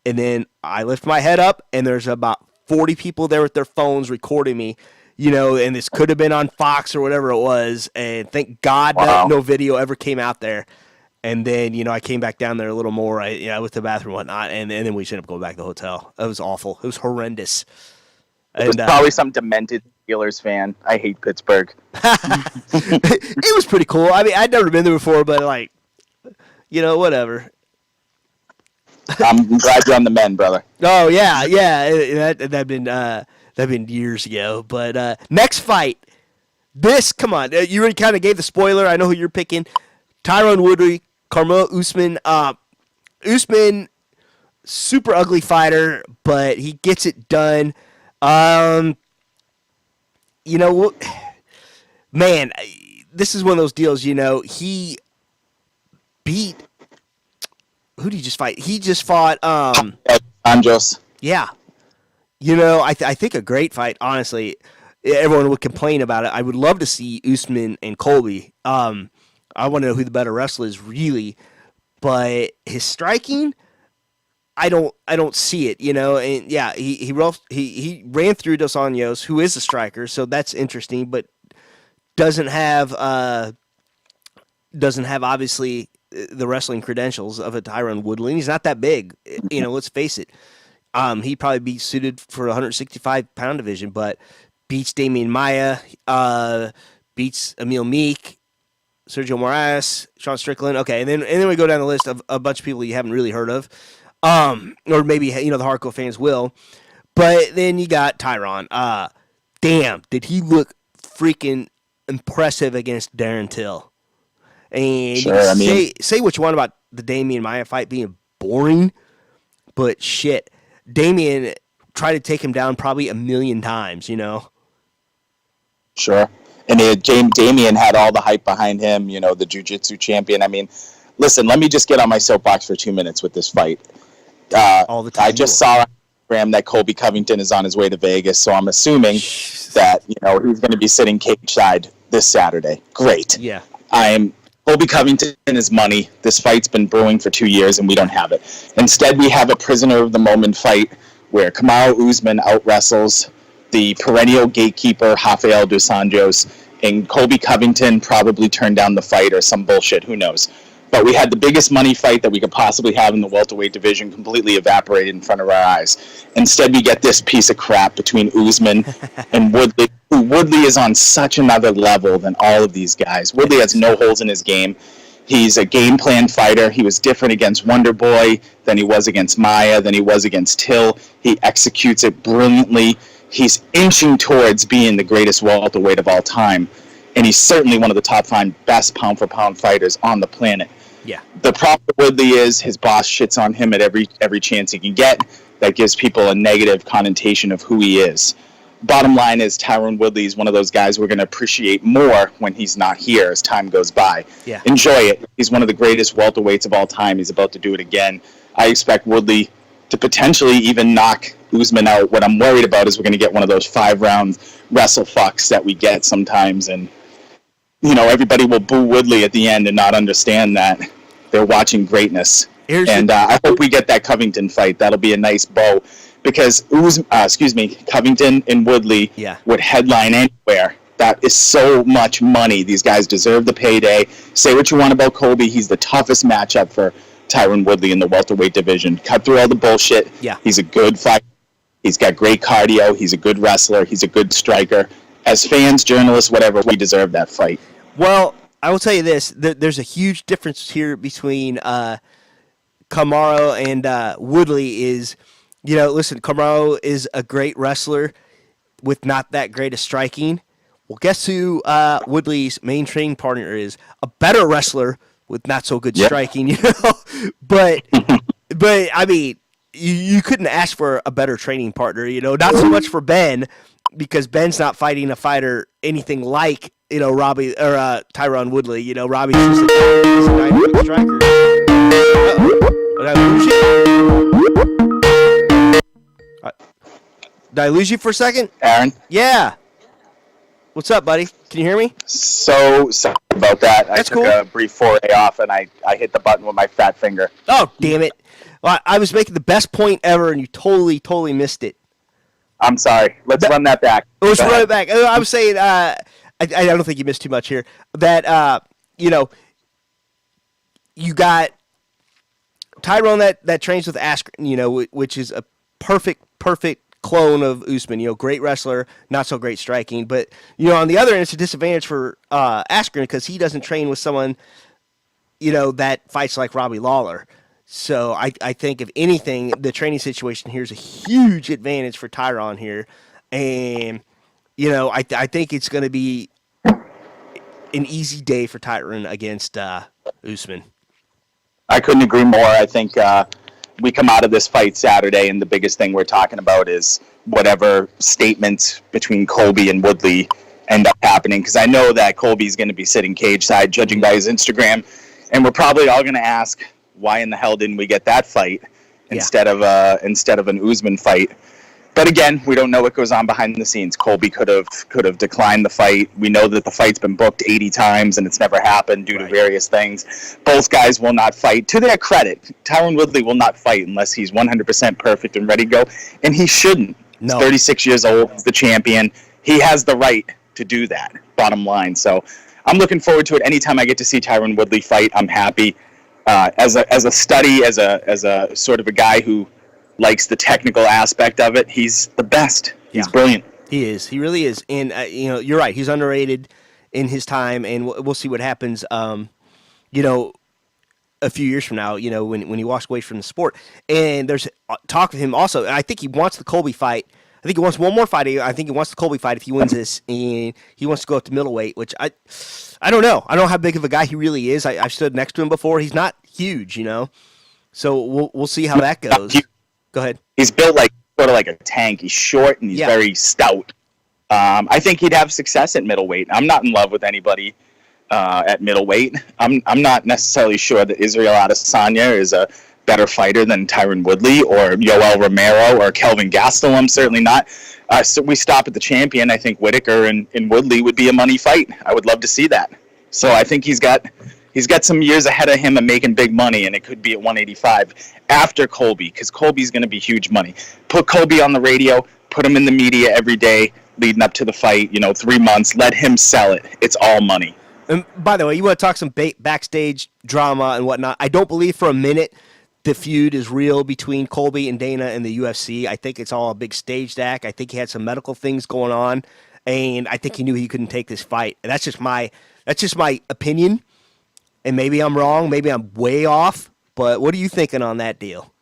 B: And then I lift my head up, and there's about 40 people there with their phones recording me, and this could have been on Fox or whatever it was. And thank God no video ever came out there. And then, I came back down there a little more. I went to the bathroom and whatnot, and then we ended up going back to the hotel. It was awful. It was horrendous.
C: It was probably some demented Steelers fan. I hate Pittsburgh.
B: It was pretty cool. I mean, I'd never been there before, but whatever.
C: I'm glad you're on the men, brother.
B: Oh yeah. That'd been years ago. But next fight, come on. You already kind of gave the spoiler. I know who you're picking. Tyron Woodley, Kamaru Usman. Usman, super ugly fighter, but he gets it done. Man, this is one of those deals, he beat, who did he just fight? He just fought,
C: Munhoz.
B: Yeah. I think a great fight, honestly. Everyone would complain about it. I would love to see Usman and Colby. I want to know who the better wrestler is, really. but his striking, I don't see it, And yeah, he ran through Dos Anjos, who is a striker, so that's interesting, but doesn't have obviously the wrestling credentials of a Tyron Woodley. He's not that big, let's face it. He'd probably be suited for a 165-pound division, but beats Damian Maia, beats Emil Meek, Sergio Moraes, Sean Strickland. Okay, and then we go down the list of a bunch of people you haven't really heard of, or maybe the hardcore fans will. But then you got Tyron. Damn, did he look freaking impressive against Darren Till? And
C: sure,
B: say what you want about the Damian Maia fight being boring, but shit, Damian tried to take him down probably 1 million times,
C: Sure. And Damian had all the hype behind him, the jiu-jitsu champion. Listen, let me just get on my soapbox for 2 minutes with this fight.
B: All the time.
C: I just saw on Instagram that Colby Covington is on his way to Vegas, so I'm assuming that, he's going to be sitting cage side this Saturday. Great.
B: Yeah.
C: Colby Covington is money. This fight's been brewing for 2 years, and we don't have it. Instead, we have a prisoner of the moment fight where Kamaru Usman out-wrestles the perennial gatekeeper, Rafael dos Anjos, and Colby Covington probably turned down the fight or some bullshit, who knows. But we had the biggest money fight that we could possibly have in the welterweight division completely evaporated in front of our eyes. Instead, we get this piece of crap between Usman and Woodley. Woodley is on such another level than all of these guys. Woodley has no holes in his game. He's a game plan fighter. He was different against Wonderboy than he was against Maia, than he was against Till. He executes it brilliantly. He's inching towards being the greatest welterweight of all time. And he's certainly one of the top 5 best pound-for-pound fighters on the planet.
B: Yeah.
C: The problem with Woodley is his boss shits on him at every chance he can get. That gives people a negative connotation of who he is. Bottom line is Tyron Woodley is one of those guys we're going to appreciate more when he's not here as time goes by.
B: Yeah.
C: Enjoy it. He's one of the greatest welterweights of all time. He's about to do it again. I expect Woodley to potentially even knock Usman out. What I'm worried about is we're going to get one of those 5-round wrestle fucks that we get sometimes, and everybody will boo Woodley at the end and not understand that they're watching greatness. I hope we get that Covington fight. That'll be a nice bow, because Covington and Woodley would headline anywhere. That is so much money. These guys deserve the payday. Say what you want about Colby. He's the toughest matchup for Tyron Woodley in the welterweight division. Cut through all the bullshit.
B: Yeah.
C: He's a good fighter. He's got great cardio. He's a good wrestler. He's a good striker. As fans, journalists, whatever, we deserve that fight.
B: Well, I will tell you this. There's a huge difference here between Kamaru and Woodley is, listen, Kamaru is a great wrestler with not that great of striking. Well, guess who Woodley's main training partner is? A better wrestler with not so good striking, But I mean, you couldn't ask for a better training partner, Not so much for Ben, because Ben's not fighting a fighter anything like, Robbie or Tyron Woodley. Robbie's just a dynamic striker. Did I lose you? Did I lose you for a second?
C: Aaron?
B: Yeah. What's up, buddy? Can you hear me?
C: So sorry about that.
B: That's
C: I took a brief foray off, and I hit the button with my fat finger.
B: Oh, damn it. Well, I was making the best point ever, and you totally missed it.
C: I'm sorry. Let's run that back.
B: Let's run it back. I was saying, I don't think you missed too much here, that, you got Tyron that trains with Askren, which is a perfect clone of Usman, great wrestler, not so great striking. But, on the other end, it's a disadvantage for Askren because he doesn't train with someone, that fights like Robbie Lawler. So I think, if anything, the training situation here is a huge advantage for Tyron here. And, I think it's going to be an easy day for Tyron against Usman.
C: I couldn't agree more. I think we come out of this fight Saturday, and the biggest thing we're talking about is whatever statements between Colby and Woodley end up happening, because I know that Colby's going to be sitting cage side, judging by his Instagram, and we're probably all going to ask, why in the hell didn't we get that fight instead of an Usman fight? But again, we don't know what goes on behind the scenes. Colby could have declined the fight. We know that the fight's been booked 80 times and it's never happened due to various things. Both guys will not fight. To their credit, Tyron Woodley will not fight unless he's 100% perfect and ready to go, and he shouldn't. No. He's 36 years old. He's the champion. He has the right to do that, bottom line. So I'm looking forward to it. Anytime I get to see Tyron Woodley fight, I'm happy. As a study, as a sort of a guy who likes the technical aspect of it, he's the best. He's brilliant.
B: He is. He really is. And, you're right. He's underrated in his time, and we'll see what happens, a few years from now, when he walks away from the sport. And there's talk of him also. I think he wants the Colby fight. I think he wants one more fight. I think he wants the Colby fight if he wins this, and he wants to go up to middleweight, which I don't know. I don't know how big of a guy he really is. I've stood next to him before. He's not huge, So we'll see how that goes. Go ahead.
C: He's built sort of like a tank. He's short and he's very stout. I think he'd have success at middleweight. I'm not in love with anybody at middleweight. I'm not necessarily sure that Israel Adesanya is a better fighter than Tyron Woodley or Yoel Romero or Kelvin Gastelum. I'm certainly not. So we stop at the champion. I think Whitaker and Woodley would be a money fight. I would love to see that. So I think he's got some years ahead of him of making big money, and it could be at 185 after Colby, because Colby's going to be huge money. Put Colby on the radio, put him in the media every day leading up to the fight, 3 months, let him sell it. It's all money.
B: And by the way, you want to talk some backstage drama and whatnot. I don't believe for a minute the feud is real between Colby and Dana and the UFC. I think it's all a big staged act. I think he had some medical things going on, and I think he knew he couldn't take this fight. And that's just my opinion. And maybe I'm wrong, maybe I'm way off, but what are you thinking on that deal?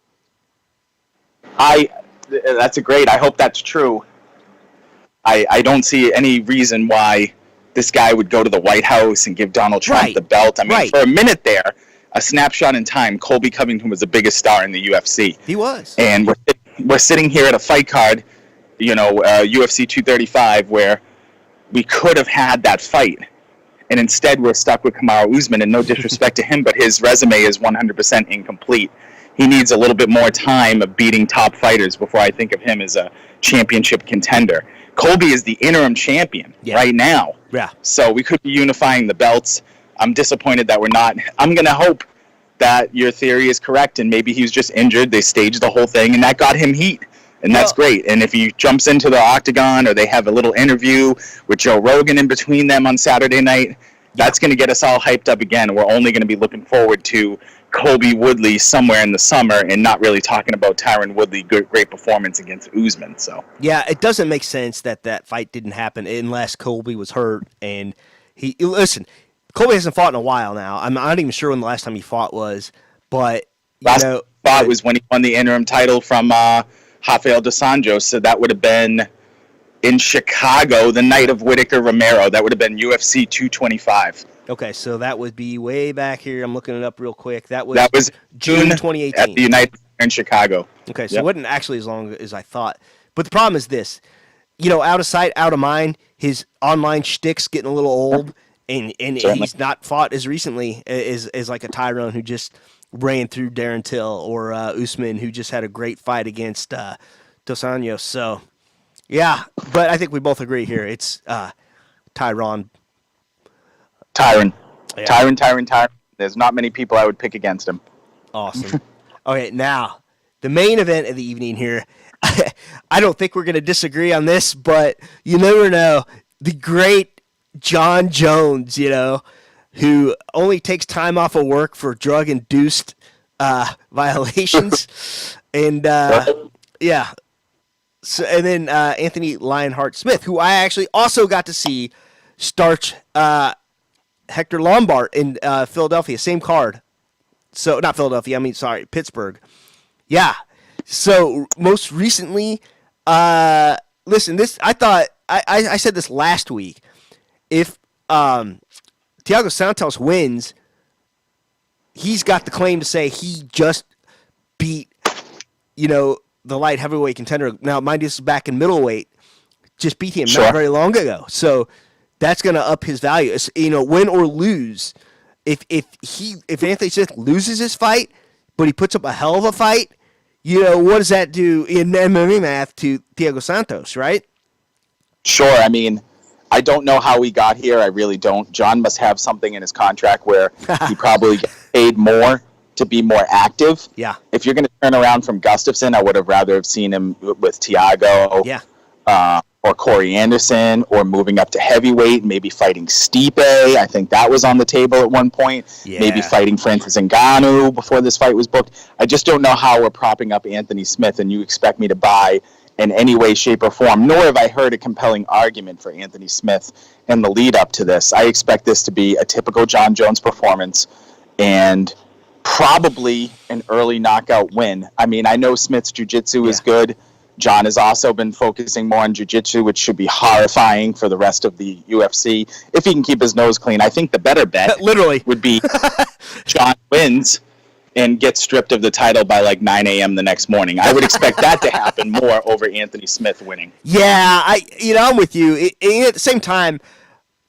C: That's I hope that's true. I don't see any reason why this guy would go to the White House and give Donald Trump the belt. I mean, for a minute there, a snapshot in time, Colby Covington was the biggest star in the UFC.
B: He was.
C: And we're sitting here at a fight card, UFC 235, where we could have had that fight. And instead, we're stuck with Kamaru Usman, and no disrespect to him, but his resume is 100% incomplete. He needs a little bit more time of beating top fighters before I think of him as a championship contender. Colby is the interim champion right now.
B: Yeah.
C: So we could be unifying the belts. I'm disappointed that we're not. I'm going to hope that your theory is correct, and maybe he was just injured. They staged the whole thing, and that got him heat. And that's great. And if he jumps into the octagon or they have a little interview with Joe Rogan in between them on Saturday night, that's going to get us all hyped up again. We're only going to be looking forward to Colby Woodley somewhere in the summer and not really talking about Tyron Woodley, great performance against Usman. So
B: yeah, it doesn't make sense that fight didn't happen unless Colby was hurt. And Colby hasn't fought in a while now. I'm not even sure when the last time he fought was, but
C: last fight was when he won the interim title from Rafael dos Anjos, so that would have been in Chicago the night of Whitaker Romero. That would have been UFC 225.
B: Okay, so that would be way back here. I'm looking it up real quick. That was
C: June
B: 2018
C: at the United in Chicago.
B: Okay, so it wasn't actually as long as I thought. But the problem is this: out of sight, out of mind. His online shtick's getting a little old, and he's not fought as recently as like a Tyron who just ran through Darren Till or Usman, who just had a great fight against Dos Anjos. So, yeah, but I think we both agree here. It's Tyron.
C: Yeah. Tyron. There's not many people I would pick against him.
B: Awesome. Okay, now, the main event of the evening here. I don't think we're going to disagree on this, but you never know. The great John Jones, who only takes time off of work for drug-induced violations. And, yeah. So, and then Anthony Lionheart Smith, who I actually also got to see starch Hector Lombard in Philadelphia, same card. So, not Philadelphia, Pittsburgh. Yeah. So, most recently, listen, this, I thought, I said this last week. If Thiago Santos wins, he's got the claim to say he just beat, the light heavyweight contender. Now, mind you, this is back in middleweight. Just beat him not very long ago. So that's going to up his value. It's, win or lose. If Anthony Smith loses his fight, but he puts up a hell of a fight, what does that do in MMA math to Thiago Santos, right?
C: Sure. I mean, I don't know how he got here. I really don't. John must have something in his contract where he probably gets paid more to be more active.
B: Yeah.
C: If you're going to turn around from Gustafsson, I would have rather have seen him with Thiago.
B: Yeah.
C: Or Corey Anderson, or moving up to heavyweight, maybe fighting Stipe. I think that was on the table at one point.
B: Yeah.
C: Maybe fighting Francis Ngannou before this fight was booked. I just don't know how we're propping up Anthony Smith, and you expect me to buy in any way, shape, or form, nor have I heard a compelling argument for Anthony Smith in the lead up to this. I expect this to be a typical Jon Jones performance and probably an early knockout win. I mean, I know Smith's jiu-jitsu is good. John has also been focusing more on jiu-jitsu, which should be horrifying for the rest of the UFC. If he can keep his nose clean, I think the better bet
B: literally
C: would be John wins and gets stripped of the title by like 9 a.m. the next morning. I would expect that to happen more over Anthony Smith winning.
B: Yeah, I'm with you. At the same time,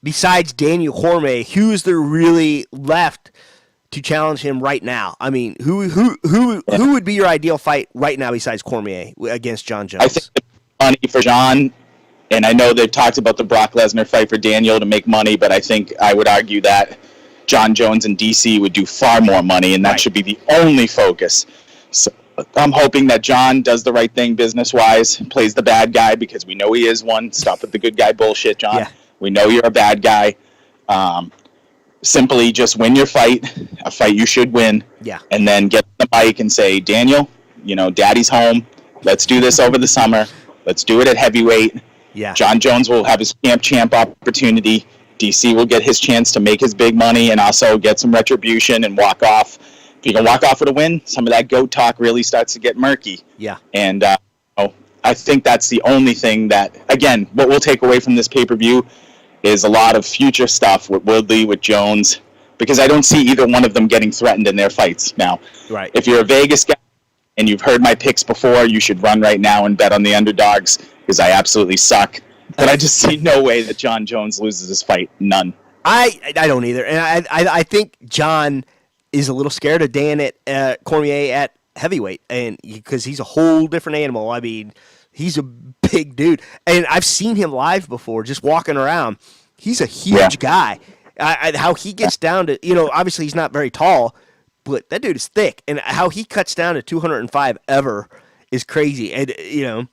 B: besides Daniel Cormier, who is there really left to challenge him right now? I mean, who would be your ideal fight right now besides Cormier against Jon Jones?
C: I think it's money for John, and I know they've talked about the Brock Lesnar fight for Daniel to make money, but I think I would argue that Jon Jones and DC would do far more money, and that should be the only focus. So I'm hoping that John does the right thing business-wise, plays the bad guy, because we know he is one. Stop with the good guy bullshit, John.
B: Yeah.
C: We know you're a bad guy. Simply just win your fight, a fight you should win, and then get on the mic and say, Daniel, Daddy's home. Let's do this over the summer. Let's do it at heavyweight.
B: Yeah.
C: Jon Jones will have his champ opportunity. DC will get his chance to make his big money and also get some retribution and walk off. If you can walk off with a win, some of that GOAT talk really starts to get murky.
B: Yeah.
C: And I think that's the only thing that, again, what we'll take away from this pay-per-view is a lot of future stuff with Woodley, with Jones, because I don't see either one of them getting threatened in their fights now.
B: Right.
C: If you're a Vegas guy and you've heard my picks before, you should run right now and bet on the underdogs, because I absolutely suck. But I just see no way that Jon Jones loses this fight. None.
B: I don't either. And I think John is a little scared of Dan at Cormier at heavyweight, and because he's a whole different animal. I mean, he's a big dude. And I've seen him live before, just walking around. He's a huge guy. How he gets down to, obviously he's not very tall, but that dude is thick. And how he cuts down to 205 ever is crazy. And,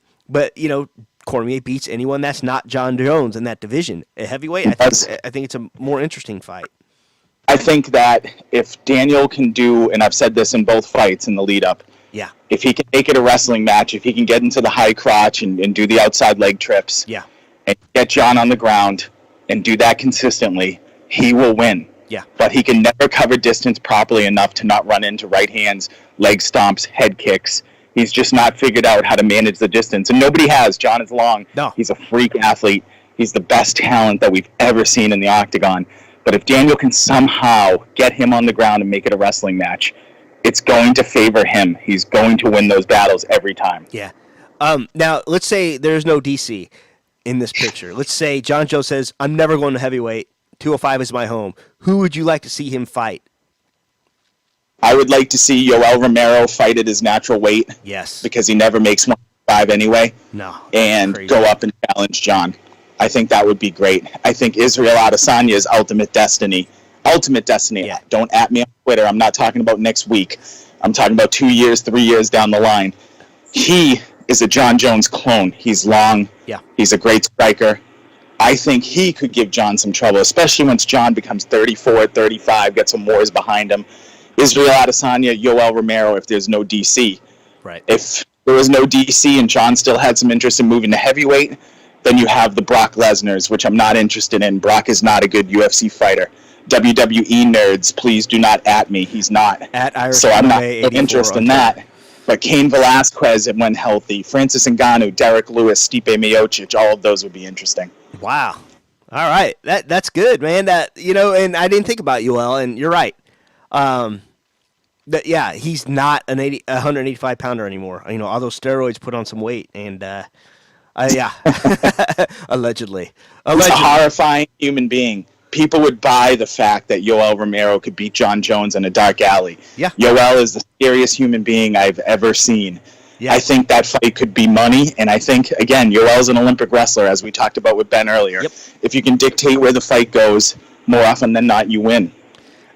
B: Cormier beats anyone that's not Jon Jones in that division. At heavyweight, I think it's a more interesting fight.
C: I think that if Daniel can do, and I've said this in both fights in the lead-up, if he can make it a wrestling match, if he can get into the high crotch and do the outside leg trips, and get Jon on the ground and do that consistently, he will win.
B: Yeah.
C: But he can never cover distance properly enough to not run into right hands, leg stomps, head kicks. He's just not figured out how to manage the distance. And nobody has. Jon is long.
B: No.
C: He's a freak athlete. He's the best talent that we've ever seen in the octagon. But if Daniel can somehow get him on the ground and make it a wrestling match, it's going to favor him. He's going to win those battles every time.
B: Yeah. Now, let's say there's no DC in this picture. Let's say Jon Jones says, I'm never going to heavyweight. 205 is my home. Who would you like to see him fight?
C: I would like to see Yoel Romero fight at his natural weight.
B: Yes.
C: Because he never makes 105 anyway.
B: No.
C: And go up and challenge Jon. I think that would be great. I think Israel Adesanya's ultimate destiny. Yeah. Don't at me on Twitter. I'm not talking about next week. I'm talking about 2 years, 3 years down the line. He is a Jon Jones clone. He's long.
B: Yeah.
C: He's a great striker. I think he could give Jon some trouble, especially once Jon becomes 34, 35, get some wars behind him. Israel Adesanya, Yoel Romero, if there's no DC.
B: Right.
C: If there was no DC and Jon still had some interest in moving to heavyweight, then you have the Brock Lesnar's, which I'm not interested in. Brock is not a good UFC fighter. WWE nerds, please do not at me. He's not. So I'm not interested in that. But Cain Velasquez, when healthy, Francis Ngannou, Derek Lewis, Stipe Miocic, all of those would be interesting.
B: Wow. All right. That's good, man. And I didn't think about Yoel, and you're right. He's not an 185 pounder anymore. All those steroids put on some weight, and allegedly,
C: He's a horrifying human being. People would buy the fact that Yoel Romero could beat Jon Jones in a dark alley.
B: Yeah.
C: Yoel is the scariest human being I've ever seen.
B: Yeah.
C: I think that fight could be money, and I think, again, Yoel's an Olympic wrestler, as we talked about with Ben earlier.
B: Yep.
C: If you can dictate where the fight goes, more often than not, you win.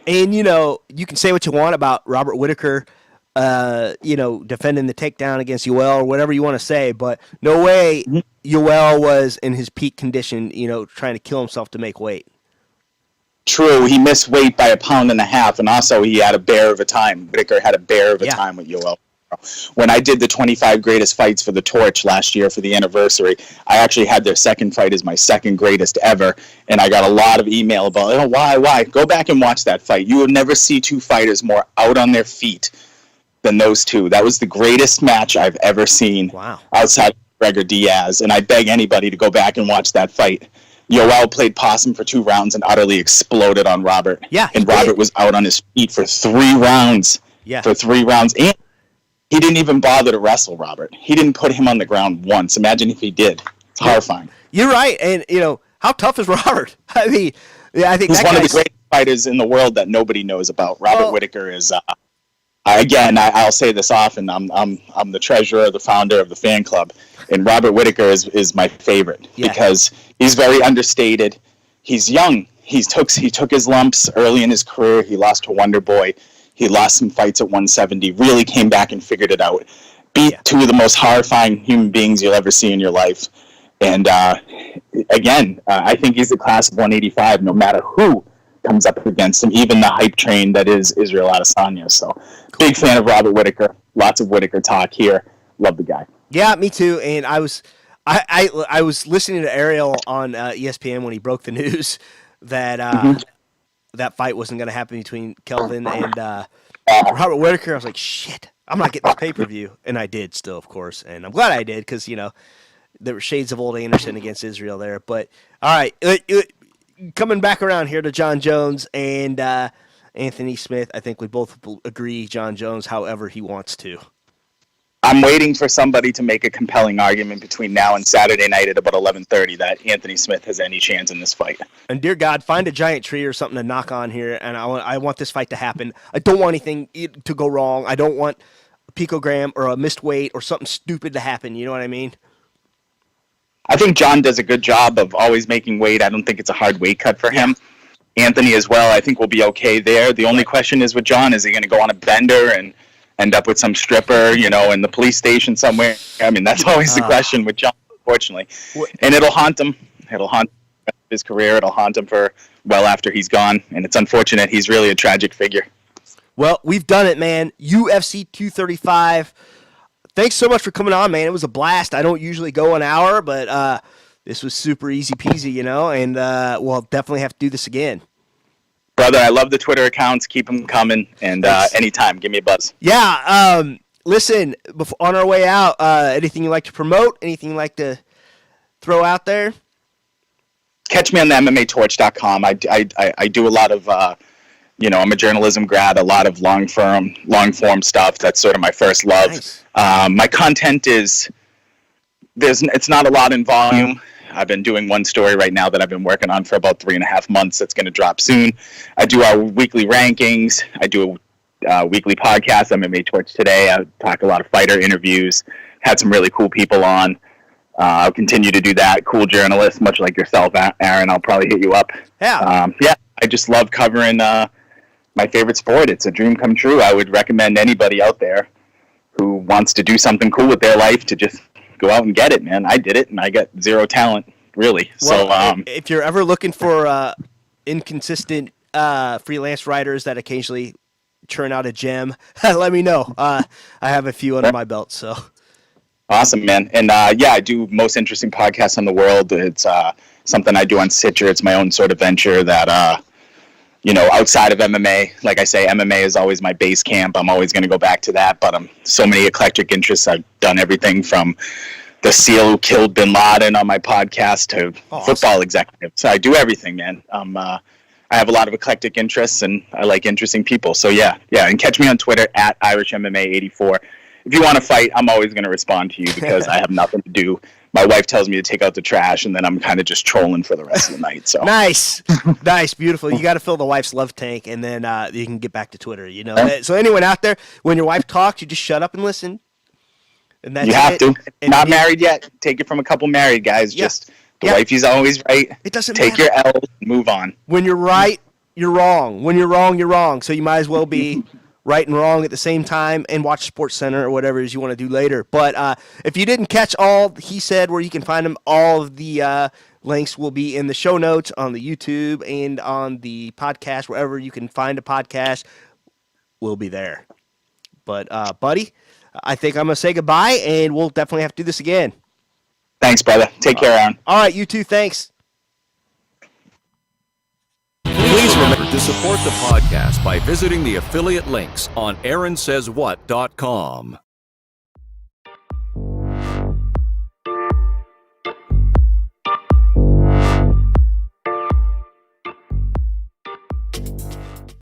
B: And, you can say what you want about Robert Whittaker, defending the takedown against Yoel or whatever you want to say, but no way Yoel was in his peak condition, trying to kill himself to make weight.
C: True, he missed weight by 1.5 pounds, and also he had a bear of a time. Whittaker had a bear of a time with Yoel. When I did the 25 greatest fights for the Torch last year for the anniversary, I actually had their second fight as my second greatest ever, and I got a lot of email about, why? Go back and watch that fight. You will never see two fighters more out on their feet than those two. That was the greatest match I've ever seen outside of Gregor Diaz, and I beg anybody to go back and watch that fight. Yoel played possum for 2 rounds and utterly exploded on Robert.
B: Yeah,
C: and Robert was out on his feet for 3 rounds.
B: Yeah.
C: For 3 rounds. And he didn't even bother to wrestle Robert. He didn't put him on the ground once. Imagine if he did. It's horrifying.
B: You're right. And, how tough is Robert? I mean, I think
C: he's one of the greatest fighters in the world that nobody knows about. Robert Whittaker is, again, I'll say this often. I'm the treasurer, the founder of the fan club. And Robert Whittaker is my favorite because he's very understated. He's young. He took his lumps early in his career. He lost to Wonder Boy. He lost some fights at 170, really came back and figured it out. Beat 2 of the most horrifying human beings you'll ever see in your life. And again, I think he's the class of 185, no matter who comes up against him, even the hype train that is Israel Adesanya. So big fan of Robert Whittaker. Lots of Whittaker talk here. Love the guy.
B: Yeah, me too. And I was listening to Ariel on ESPN when he broke the news that that fight wasn't going to happen between Kelvin and Robert Whittaker. I was like, shit, I'm not getting this pay-per-view. And I did still, of course. And I'm glad I did because, there were shades of old Anderson against Israel there. But, all right, coming back around here to John Jones and Anthony Smith, I think we both agree John Jones however he wants to.
C: I'm waiting for somebody to make a compelling argument between now and Saturday night at about 11:30 that Anthony Smith has any chance in this fight.
B: And dear God, find a giant tree or something to knock on here, and I want this fight to happen. I don't want anything to go wrong. I don't want a picogram or a missed weight or something stupid to happen. You know what I mean?
C: I think John does a good job of always making weight. I don't think it's a hard weight cut for him. Anthony as well, I think will be okay there. The only question is with John, is he going to go on a bender and end up with some stripper, in the police station somewhere? I mean, that's always the question with John, unfortunately. And it'll haunt him. It'll haunt his career. It'll haunt him for well after he's gone. And it's unfortunate. He's really a tragic figure.
B: Well, we've done it, man. UFC 235. Thanks so much for coming on, man. It was a blast. I don't usually go an hour, but this was super easy peasy, and we'll definitely have to do this again.
C: Brother, I love the Twitter accounts. Keep them coming, and anytime, give me a buzz.
B: Yeah, listen, on our way out, anything you like to promote? Anything you like to throw out there?
C: Catch me on the MMATorch.com. I do a lot of, I'm a journalism grad, a lot of long form stuff. That's sort of my first love.
B: Nice.
C: My content it's not a lot in volume. I've been doing one story right now that I've been working on for about 3.5 months. That's going to drop soon. I do our weekly rankings. I do a weekly podcast, MMA Torch Today. I talk a lot of fighter interviews. Had some really cool people on. I'll continue to do that. Cool journalists, much like yourself, Aaron. I'll probably hit you up.
B: Yeah.
C: I just love covering my favorite sport. It's a dream come true. I would recommend anybody out there who wants to do something cool with their life to just go out and get it, man. I did it, and I got zero talent, really.
B: Well, so, if you're ever looking for inconsistent freelance writers that occasionally churn out a gem, let me know. I have a few under my belt, so.
C: Awesome, man. And, I do most interesting podcasts in the world. It's something I do on Stitcher. It's my own sort of venture that, outside of MMA, like I say, MMA is always my base camp. I'm always going to go back to that, but so many eclectic interests. I've done everything from the SEAL who killed bin Laden on my podcast to football executive. So I do everything, man. I have a lot of eclectic interests, and I like interesting people. So, yeah. And catch me on Twitter at IrishMMA84. If you want to fight, I'm always going to respond to you because I have nothing to do. My wife tells me to take out the trash, and then I'm kind of just trolling for the rest of the night. So
B: Nice, beautiful. You got to fill the wife's love tank, and then you can get back to Twitter. So anyone out there, when your wife talks, you just shut up and listen. And that's
C: you have to.
B: And
C: Not married yet. Take it from a couple married guys.
B: Yeah.
C: Just the wifey's always right.
B: It doesn't
C: Take
B: matter.
C: your L's and move on.
B: When you're right, you're wrong. When you're wrong, you're wrong. So you might as well be right and wrong at the same time and watch Sports Center or whatever it is you want to do later. But if you didn't catch all he said, where you can find him, all of the links will be in the show notes on the YouTube and on the podcast. Wherever you can find a podcast, we'll be there. But, buddy, I think I'm going to say goodbye, and we'll definitely have to do this again.
C: Thanks, brother. Take care, Aaron.
B: All right, you too. Thanks.
A: Please remember to support the podcast by visiting the affiliate links on AaronSaysWhat.com.